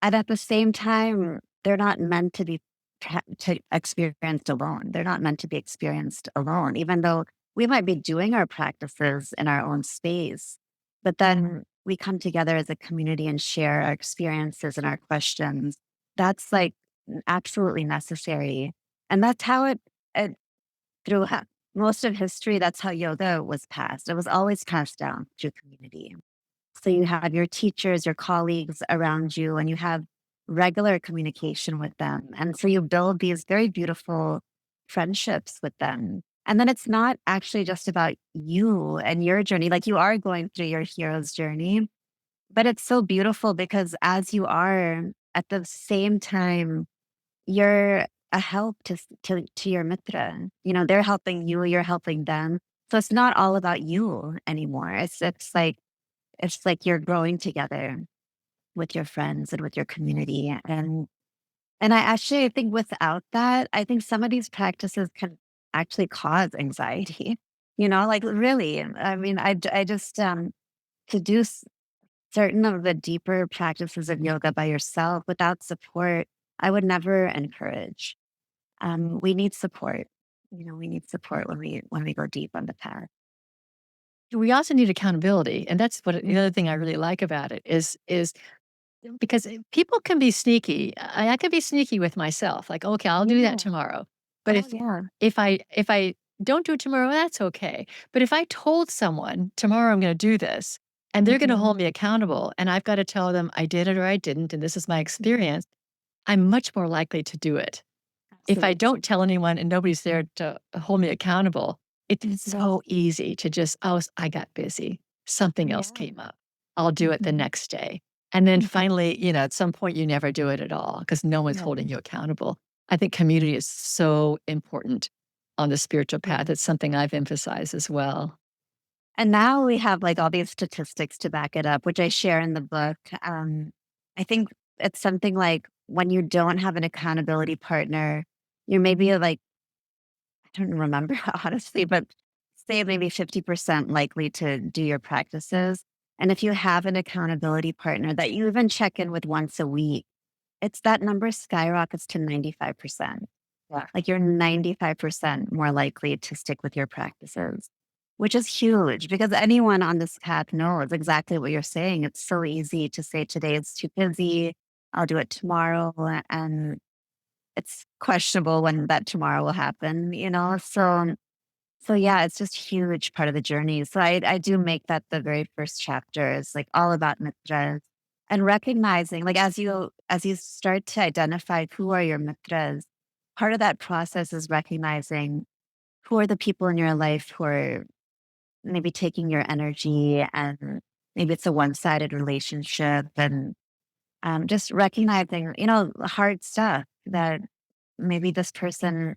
And at the same time, they're not meant to be experienced alone. They're not meant to be experienced alone, even though we might be doing our practices in our own space. But then we come together as a community and share our experiences and our questions. That's like absolutely necessary. And that's how it through most of history, that's how yoga was passed. It was always passed down through community. So you have your teachers, your colleagues around you, and you have regular communication with them. And so you build these very beautiful friendships with them. And then it's not actually just about you and your journey. Like you are going through your hero's journey, but it's so beautiful because as you are at the same time, you're a help to your mitra. You know, they're helping you, you're helping them. So it's not all about you anymore. It's like you're growing together with your friends and with your community. And I actually think without that, I think some of these practices can actually cause anxiety. You know, like really. I mean, I just to do certain of the deeper practices of yoga by yourself without support, I would never encourage. We need support. You know, we need support when we go deep on the path. We also need accountability, and that's what the other thing I really like about it is because people can be sneaky. I can be sneaky with myself, like, "Okay, I'll do that Yeah. tomorrow." But Oh yeah. if I don't do it tomorrow, that's okay. But if I told someone, "Tomorrow I'm gonna do this," and they're gonna Mhm. hold me accountable, and I've gotta tell them I did it or I didn't, and this is my experience, I'm much more likely to do it. If I Absolutely. don't tell anyone and nobody's there to hold me accountable, it's so easy to just, "Oh, I got busy. Something else Yeah. came up. I'll do it the Mhm. next day." And then Mhm. finally, at some point, you never do it at all because no one's Yeah. holding you accountable. I think community is so important on the spiritual path. Yeah. It's something I've emphasized as well. And now we have like all these statistics to back it up, which I share in the book. I think it's something like when you don't have an accountability partner, you're maybe like, I don't remember honestly, but say maybe 50% likely to do your practices. And if you have an accountability partner that you even check in with once a week, it's that number skyrockets to 95%. Yeah. Like you're 95% more likely to stick with your practices, which is huge because anyone on this path knows exactly what you're saying. It's so easy to say today it's too busy. I'll do it tomorrow. And it's questionable when that tomorrow will happen, you know? So yeah, it's just huge part of the journey. So I do make that the very first chapter is like all about mitras and recognizing like as you start to identify who are your mitras, part of that process is recognizing who are the people in your life who are maybe taking your energy and maybe it's a one-sided relationship and just recognizing, the hard stuff that maybe this person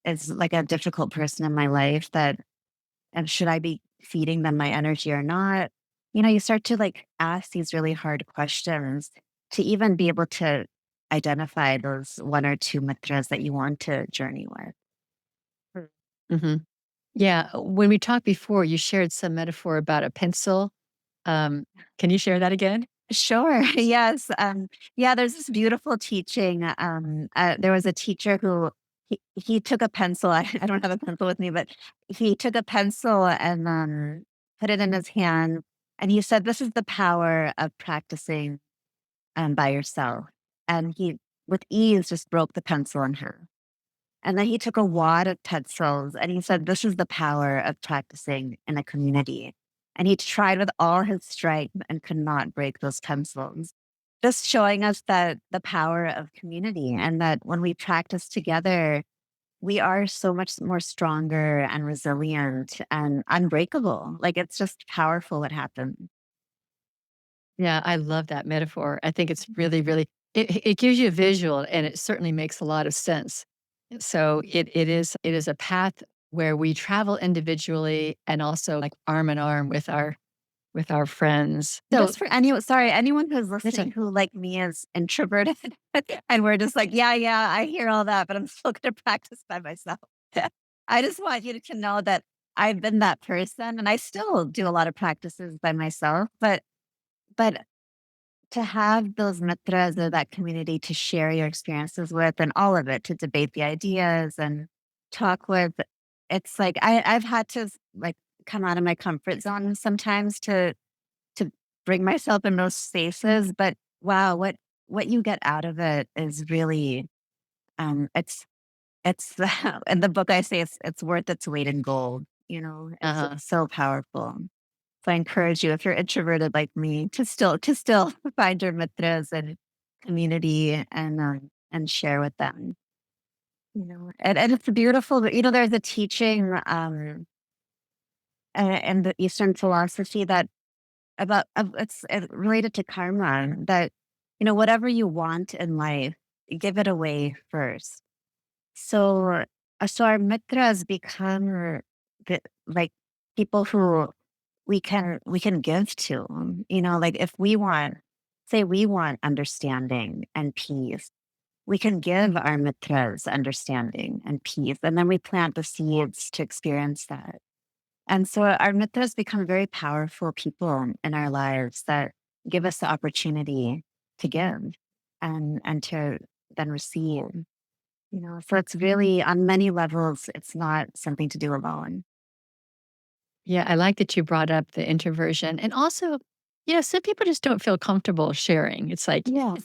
is like a difficult person in my life that and should I be feeding them my energy or not? You start to like ask these really hard questions to even be able to identify those one or two mantras that you want to journey with. Mhm. Yeah, when we talked before, you shared some metaphor about a pencil. Um, can you share that again? Sure. Yes. Yeah, there's this beautiful teaching. There was a teacher who he took a pencil. I don't have a pencil with me, but he took a pencil and put it in his hand. And he said, this is the power of practicing by yourself. And he, with ease, just broke the pencil in her. And then he took a wad of pencils and he said, this is the power of practicing in a community. And he tried with all his strength and could not break those pencils. Just showing us that the power of community and that when we practice together, we are so much more stronger and resilient and unbreakable. Like it's just powerful what happens. Yeah, I love that metaphor. I think it's really, really it gives you a visual and it certainly makes a lot of sense. So it is a path where we travel individually and also like arm in arm with our friends. So Just for anyone who's listening who, like me, is introverted and we're just like, yeah, I hear all that, but I'm still going to practice by myself. I just want you to know that I've been that person and I still do a lot of practices by myself, but to have those mitras or that community to share your experiences with and all of it, to debate the ideas and talk with, it's like I've had to like come out of my comfort zone sometimes to bring myself in those spaces. But wow, what you get out of it is really it's in the book I say it's worth its weight in gold. Uh-huh. It's so powerful. So I encourage you, if you're introverted like me, to still find your mitras and community and share with them. And it's beautiful. There's a teaching in the Eastern philosophy that it's related to karma that whatever you want in life, give it away first. So so our mitras become the, like people who we can give to. Like if we want, say we want understanding and peace, we can give our mitras understanding and peace, and then we plant the seeds to experience that. And so our mitras become very powerful people in our lives that give us the opportunity to give and to then receive. So it's really on many levels, it's not something to do alone. Yeah, I like that you brought up the introversion. And also, some people just don't feel comfortable sharing. It's like, Yeah.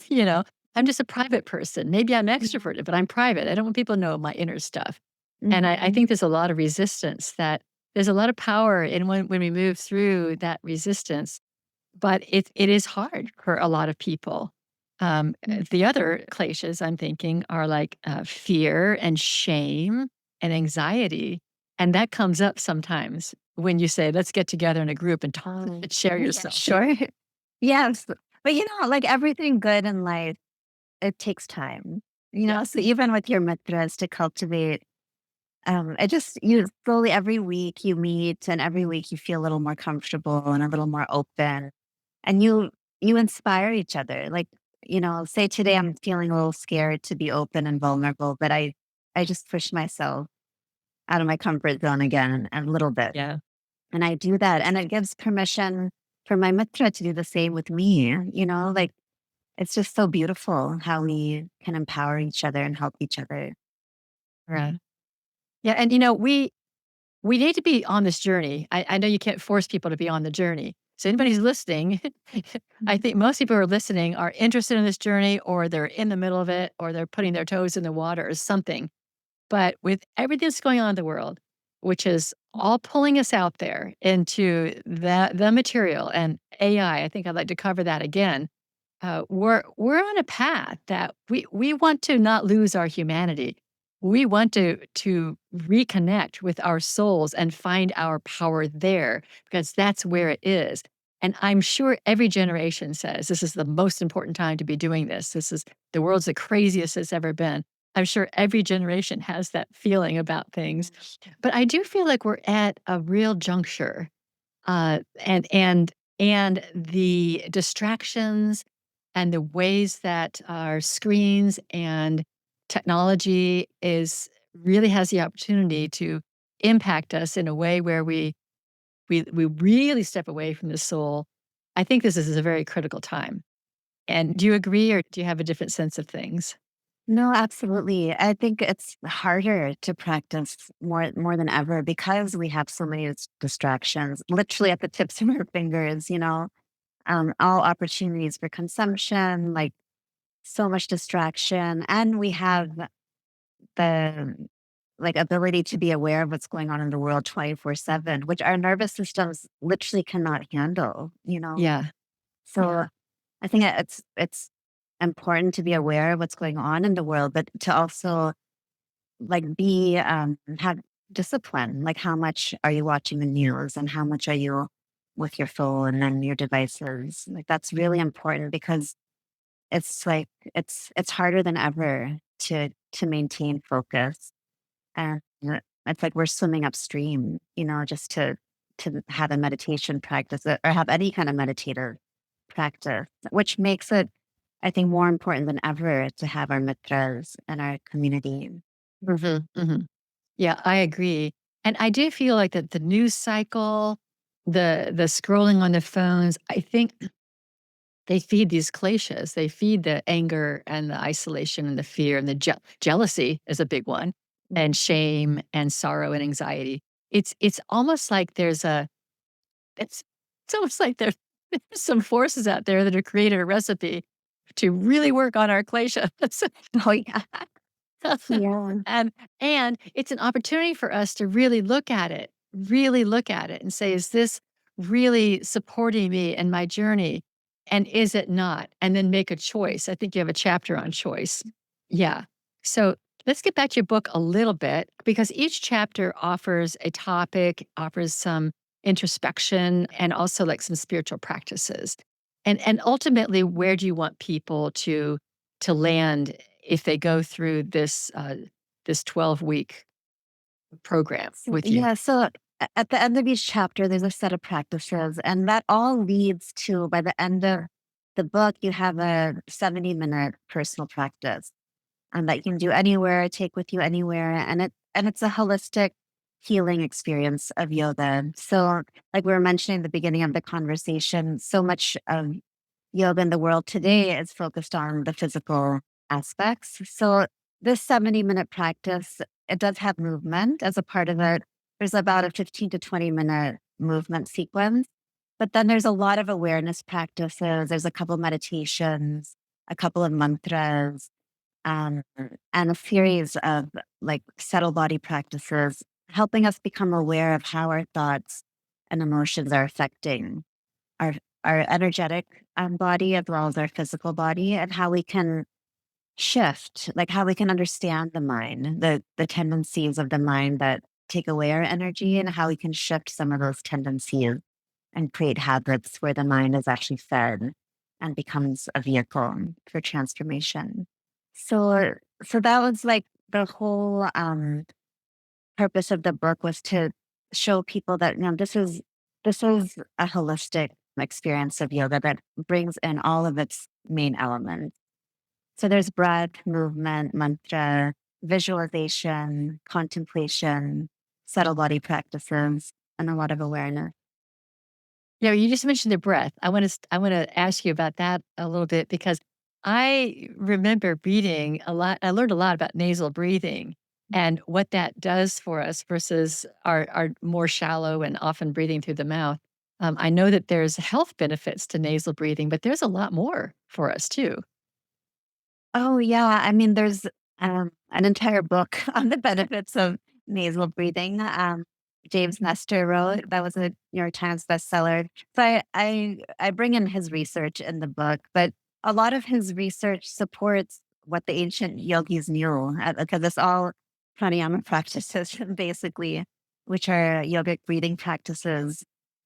I'm just a private person. Maybe I'm Yeah. extroverted, but I'm private. I don't want people to know my inner stuff. And I Mhm. think there's a lot of resistance that there's a lot of power in when we move through that resistance, but it is hard for a lot of people. Mm. The other kleshas I'm thinking are like fear and shame and anxiety. And that comes up sometimes when you say, let's get together in a group and talk Oh, and share yeah, yourself. sure. Yes. But like everything good in life, it takes time. Yeah. So even with your mitras to cultivate, it just you slowly every week you meet and every week you feel a little more comfortable and a little more open. And you inspire each other. Like, say today I'm feeling a little scared to be open and vulnerable, but I just push myself out of my comfort zone again a little bit. Yeah. And I do that. And it gives permission for my mitra to do the same with me. Like it's just so beautiful how we can empower each other and help each other. Right. Yeah. And, we need to be on this journey. I know you can't force people to be on the journey. So anybody who's listening, I Mhm. think most people who are listening are interested in this journey or they're in the middle of it or they're putting their toes in the water or something. But with everything that's going on in the world, which is all pulling us out there into the material and AI, I think I'd like to cover that again. We're on a path that we want to not lose our humanity. We want to reconnect with our souls and find our power there because that's where it is. And I'm sure every generation says this is the most important time to be doing this. This is the world's the craziest it's ever been. I'm sure every generation has that feeling about things. But I do feel like we're at a real juncture. And the distractions and the ways that our screens and technology is really has the opportunity to impact us in a way where we really step away from the soul. I think this is a very critical time. And do you agree or do you have a different sense of things? No, absolutely. I think it's harder to practice more than ever because we have so many distractions, literally at the tips of our fingers. All opportunities for consumption, like so much distraction, and we have the like ability to be aware of what's going on in the world 24/7, which our nervous systems literally cannot handle. Yeah. So I think it's important to be aware of what's going on in the world, but to also like be have discipline. Like how much are you watching the news and how much are you with your phone and your devices? Like that's really important because it's like it's harder than ever to maintain focus. And it's like we're swimming upstream, just to have a meditation practice or have any kind of meditative practice, which makes it, I think, more important than ever to have our mitras and our community. Mhm, mhm. Yeah, I agree. And I do feel like that the news cycle, the scrolling on the phones, I think they feed these kleshas. They feed the anger and the isolation and the fear and the jealousy is a big one, and shame and sorrow and anxiety. It's almost like it's it's almost like there's some forces out there that have created a recipe to really work on our kleshas. Oh, yeah. Yeah. and and it's an opportunity for us to really look at it and say, is this really supporting me in my journey? And is it not? And then make a choice. I think you have a chapter on choice. Yeah. So let's get back to your book a little bit because each chapter offers a topic, offers some introspection, and also like some spiritual practices. And ultimately, where do you want people to land if they go through this 12-week program So, with you? yeah. So at the end of each chapter, there's a set of practices, and that all leads to, by the end of the book, you have a 70-minute personal practice that you can do anywhere, take with you anywhere. And it's a holistic healing experience of yoga. So, like we were mentioning at the beginning of the conversation, so much of yoga in the world today is focused on the physical aspects. So this 70-minute practice, it does have movement as a part of it. There's about a 15 to 20-minute movement sequence. But then there's a lot of awareness practices. There's a couple meditations, a couple of mantras, um, and a series of like subtle body practices, helping us become aware of how our thoughts and emotions are affecting our our energetic body as well as our physical body, and how we can shift, like how we can understand the mind, the tendencies of the mind that take away our energy, and how we can shift some of those tendencies and create habits where the mind is actually fed and becomes a vehicle for transformation. So that was like the whole purpose of the book, was to show people that, this is a holistic experience of yoga that brings in all of its main elements. So there's breath, movement, mantra, visualization, contemplation, subtle body practices, and a lot of awareness. Yeah, you just mentioned the breath. I want to ask you about that a little bit because I remember reading a lot. I learned a lot about nasal breathing and what that does for us versus our more shallow and often breathing through the mouth. I know that there's health benefits to nasal breathing, but there's a lot more for us too. Oh, yeah. I mean, there's an entire book on the benefits of nasal breathing. James Nestor wrote, that was a New York Times bestseller. So I bring in his research in the book, but a lot of his research supports what the ancient yogis knew, because it's all pranayama practices, basically, which are yogic breathing practices.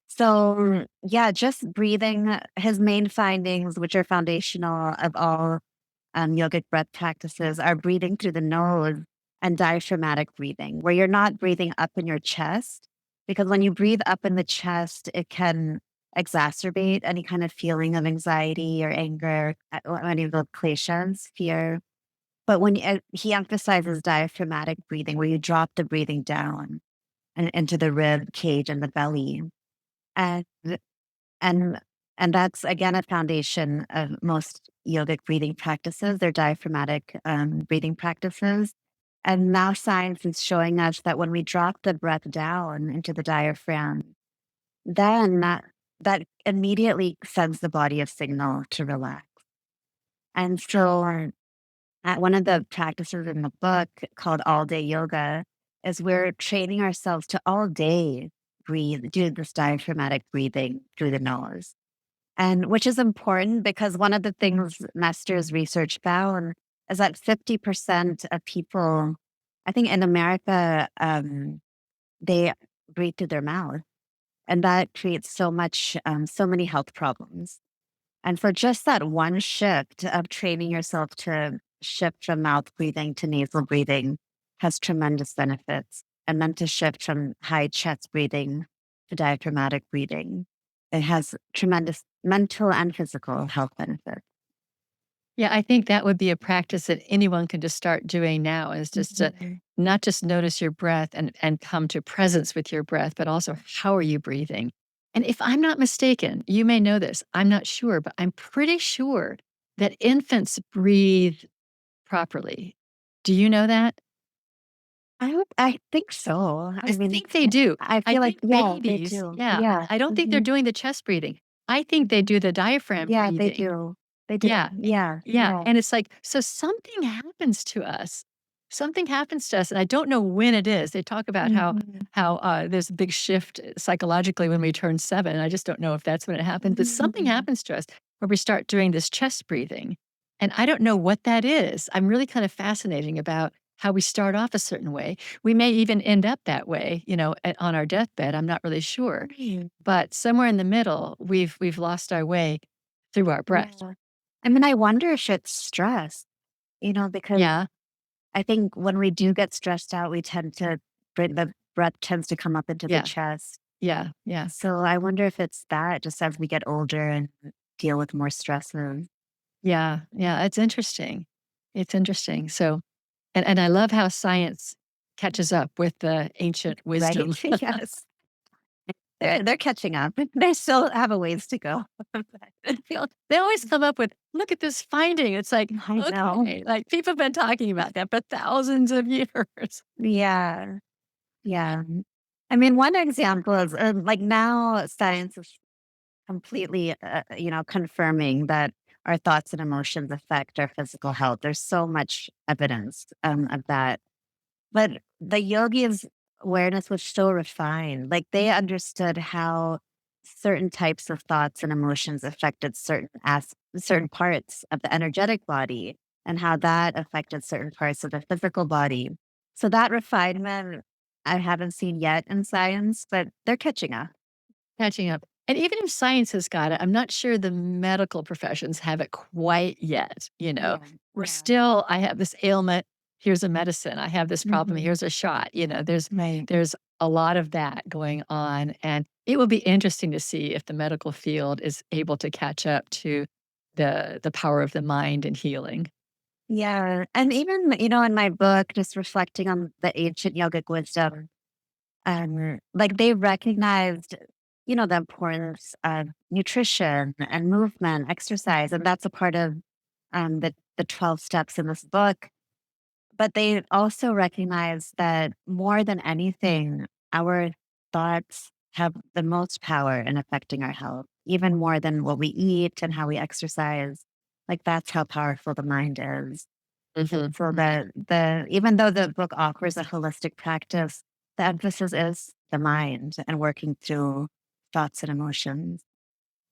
So, yeah, just breathing, his main findings, which are foundational of all yogic breath practices, are breathing through the nose and diaphragmatic breathing, where you're not breathing up in your chest. Because when you breathe up in the chest, it can exacerbate any kind of feeling of anxiety or anger, or any of the kleshas, fear. But he emphasizes diaphragmatic breathing, where you drop the breathing down and into the rib cage and the belly. And and and that's again a foundation of most yogic breathing practices. They're diaphragmatic breathing practices. And now science is showing us that when we drop the breath down into the diaphragm, then that immediately sends the body a signal to relax. And so one of the practices in the book, called all day yoga, is we're training ourselves to all day breathe, do this diaphragmatic breathing through the nose. And which is important because one of the things Mester's research found is that 50% of people, I think in America, they breathe through their mouth. And that creates so many health problems. And for just that one shift of training yourself to shift from mouth breathing to nasal breathing has tremendous benefits. And then to shift from high chest breathing to diaphragmatic breathing, it has tremendous mental and physical health benefits. Yeah, I think that would be a practice that anyone can just start doing now is just to Mhm. not just notice your breath and come to presence with your breath, but also how are you breathing? And if I'm not mistaken, you may know this, I'm not sure, but I'm pretty sure that infants breathe properly. Do you know that? I think so. I I mean, think they do. I I feel like, think yeah, they babies, do. yeah, Yeah. I don't think they're Mhm. doing the chest breathing. I think they do the diaphragm Yeah, they breathing. do. They do. Yeah, Yeah, yeah, yeah. and it's like, so something happens to us. Something happens to us, and I don't know when it is. They talk about Mhm. how there's a big shift psychologically when we turn 7. I just don't know if that's when it happens, but something Mhm. happens to us where we start doing this chest breathing, and I don't know what that is. I'm really kind of fascinating about how we start off a certain way. We may even end up that way, on our deathbed. I'm not really sure, Right. but somewhere in the middle, we've lost our way through our breath. Yeah. I mean, I wonder if it's stress, because Yeah. I think when we do get stressed out, we tend to the breath tends to come up into the Yeah, chest. yeah, yeah, So I wonder if it's that just as we get older and deal with more stresses. yeah, yeah, it's interesting. It's interesting. So and I love how science catches up with the ancient Right? wisdom. Yes. They're catching up. They still have a ways to go. They always come up with, "Look at this finding." It's like, I know. okay, like, people have been talking about that for thousands of years. Yeah. Yeah. I mean, one example is like now science is completely, confirming that our thoughts and emotions affect our physical health. There's so much evidence of that. But the yogis' awareness was so refined. Like they understood how certain types of thoughts and emotions affected certain parts of the energetic body and how that affected certain parts of the physical body. So that refinement I haven't seen yet in science, but they're catching up. Catching up. And even if science has got it, I'm not sure the medical professions have it quite yet, you know? Yeah. We're Yeah. still, "I have this ailment, here's a medicine. I have this problem, Mhm. here's a shot." There's Right. there's a lot of that going on, and it will be interesting to see if the medical field is able to catch up to the power of the mind and healing. Yeah. And even, in my book, just reflecting on the ancient yogic wisdom, like they recognized, the importance of nutrition and movement, exercise, and that's a part of the 12 steps in this book. But they also recognize that more than anything, our thoughts have the most power in affecting our health, even more than what we eat and how we exercise. Like that's how powerful the mind is. And Mhm. so the even though the book offers a holistic practice, the emphasis is the mind and working through thoughts and emotions.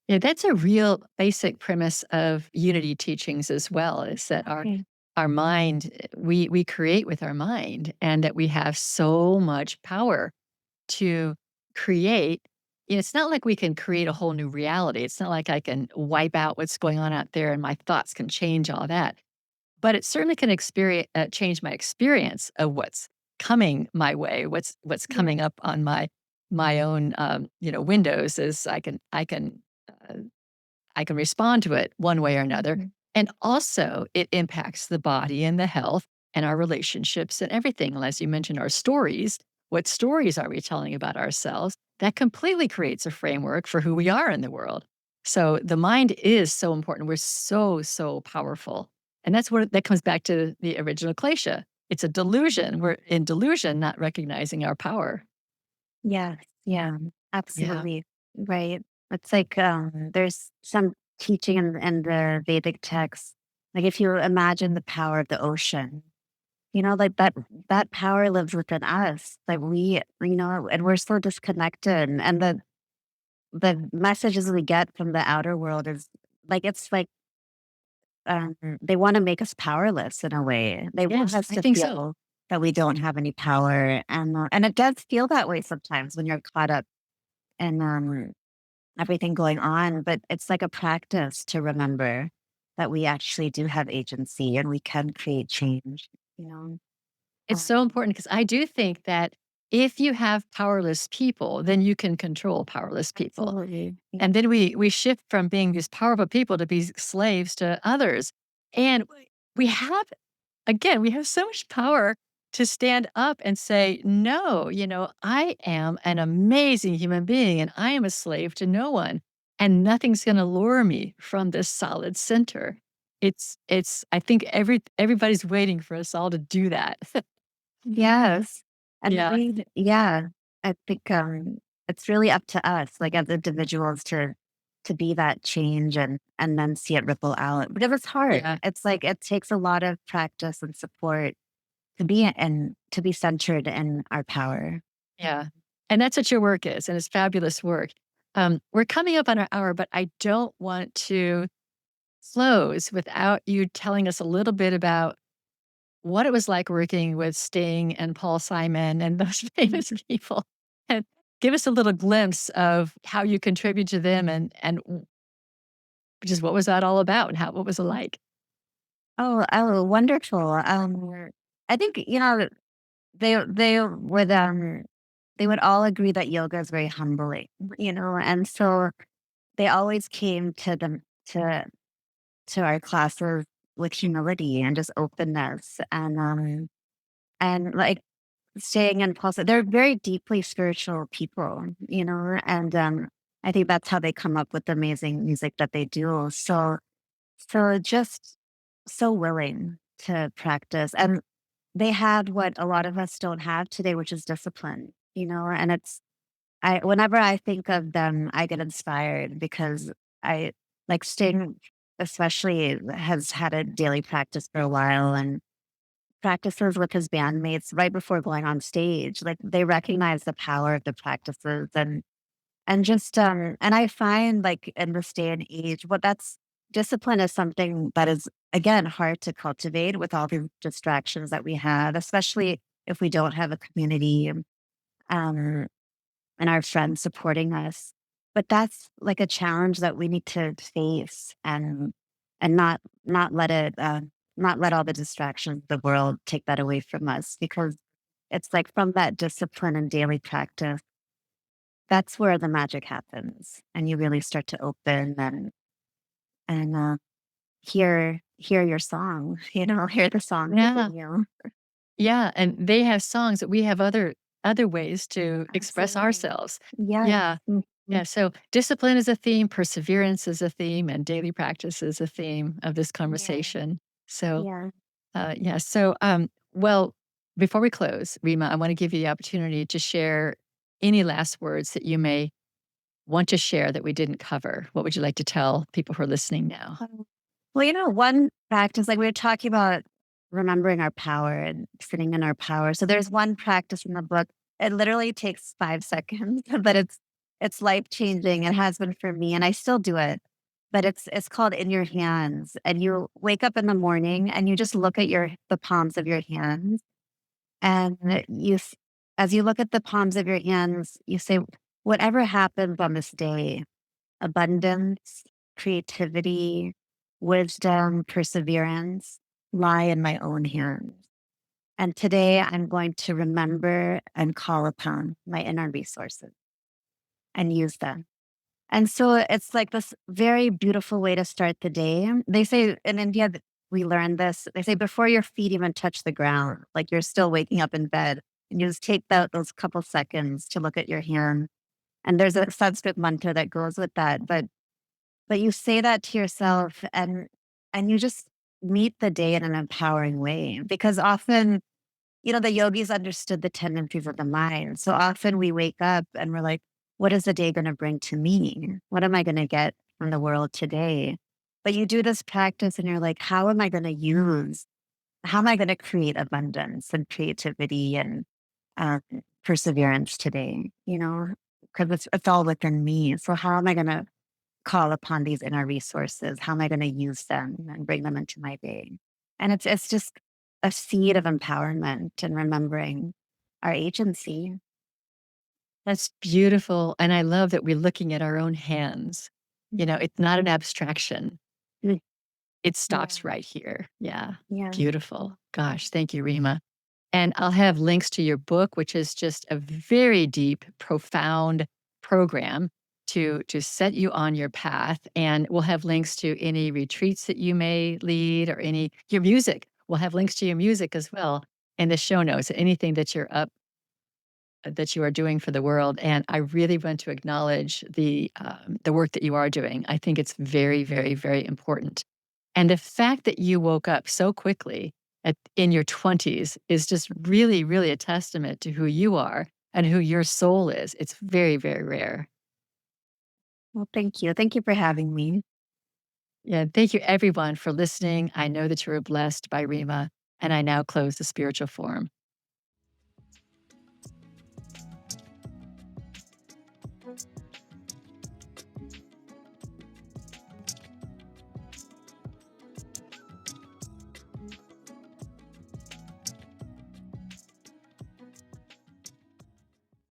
Yeah, that's a real basic premise of unity teachings as well, is that Okay. our mind, we create with our mind, and that we have so much power to create. It's not like we can create a whole new reality. It's not like I can wipe out what's going on out there and my thoughts can change all that. But it certainly can change my experience of what's coming my way, what's Yeah. coming up on my own windows. Is uh, I can respond to it one way or another. Mhm. And also, it impacts the body and the health and our relationships and everything. And as you mentioned, our stories. What stories are we telling about ourselves? That completely creates a framework for who we are in the world. So the mind is so important. We're so, so powerful. And that's where that comes back to the original Klesha. It's a delusion. We're in delusion, not recognizing our power. Yes. Yeah. Yeah. Absolutely. Right. It's like there's some teaching in the Vedic texts. Like if you imagine the power of the ocean, like that power lives within us. Like and we're so disconnected. And the messages we get from the outer world is like it's like they want to make us powerless in a way. They want Yes, us I to think so. feel that we don't have any power, and it does feel that way sometimes when you're caught up in everything going on. But it's like a practice to remember that we actually do have agency and we can create change. You know, It's so important because I do think that if you have powerless people, then you can control powerless people. absolutely. And then we shift from being these powerful people to be slaves to others. And we have, again, we have so much power to stand up and say, no, I am an amazing human being and I am a slave to no one. And nothing's going to lure me from this solid center. I think everybody's waiting for us all to do that. Yes. And Yeah. yeah, I think it's really up to us, like as individuals, to be that change and then see it ripple out. Because it's hard. Yeah. It's like it takes a lot of practice and support to be centered in our power. Yeah. And that's what your work is. And it's fabulous work. We're coming up on our hour, but I don't want to close without you telling us a little bit about what it was like working with Sting and Paul Simon and those famous people. And give us a little glimpse of how you contribute to them and just what was that all about and what was it like? Oh, wonderful. I think, they they would all agree that yoga is very humbling, and so they always came to our classes with humility and just openness and like staying in pulse. They're very deeply spiritual people, and I think that's how they come up with the amazing music that they do. So just so willing to practice. And they had what a lot of us don't have today, which is discipline, and whenever I think of them, I get inspired because I like Sting, especially has had a daily practice for a while and practices with his bandmates right before going on stage. Like they recognize the power of the practices and just and I find like in this day and age, what that's discipline is something that is again hard to cultivate with all the distractions that we have, especially if we don't have a community um, and our friends supporting us. But that's like a challenge that we need to face and not let it not let all the distractions of the world take that away from us because it's like from that discipline and daily practice that's where the magic happens, and you really start to open and hear your song, hear the song Yeah. within you. Yeah, and they have songs that we have other ways to express Absolutely. ourselves. Yes. Yeah. Mhm. Yeah, so discipline is a theme, perseverance is a theme, and daily practice is a theme of this Yeah. conversation. So, Yeah. yeah, so, well, before we close, Rima, I wanna give you the opportunity to share any last words that you may want to share that we didn't cover. What would you like to tell people who are listening now? Well, one practice, like we were talking about remembering our power and sitting in our power. So there's one practice in the book. It literally takes 5 seconds, but it's life changing. It has been for me, and I still do it. But it's called in your hands. And you wake up in the morning and you just look at the palms of your hands. And as you look at the palms of your hands, you say, whatever happens on this day, abundance, creativity, wisdom, perseverance lie in my own hands. And today I'm going to remember and call upon my inner resources and use them. And so it's like this very beautiful way to start the day. They say in India, that we learned this. They say before your feet even touch the ground, like you're still waking up in bed, and you just take those couple seconds to look at your hand. And there's a Sanskrit mantra that goes with that. But you say that to yourself and you just meet the day in an empowering way because often, the yogis understood the tendencies of the mind. So often we wake up and we're like, what is the day going to bring to me? What am I going to get from the world today? But you do this practice and you're like, how am I going to create abundance and creativity and uh, perseverance today? Because it's all within me. So how am I going to call upon these inner resources? How am I going to use them and bring them into my day? And it's just a seed of empowerment and remembering our agency. That's beautiful, and I love that we're looking at our own hands. It's not an abstraction. Mm. It Yeah. stops right here. Yeah, Yeah. beautiful. Gosh, thank you, Rima. And I'll have links to your book, which is just a very deep, profound program to set you on your path. And we'll have links to any retreats that you may lead or any your music. We'll have links to your music as well in the show notes, anything that you're up that you are doing for the world. And I really want to acknowledge the work that you are doing. I think it's very, very, very important. And the fact that you woke up so quickly in your 20s is just really, really a testament to who you are and who your soul is. It's very, very rare. Well, thank you. Thank you for having me. Yeah. Thank you, everyone, for listening. I know that you were blessed by Rima, and I now close the spiritual forum.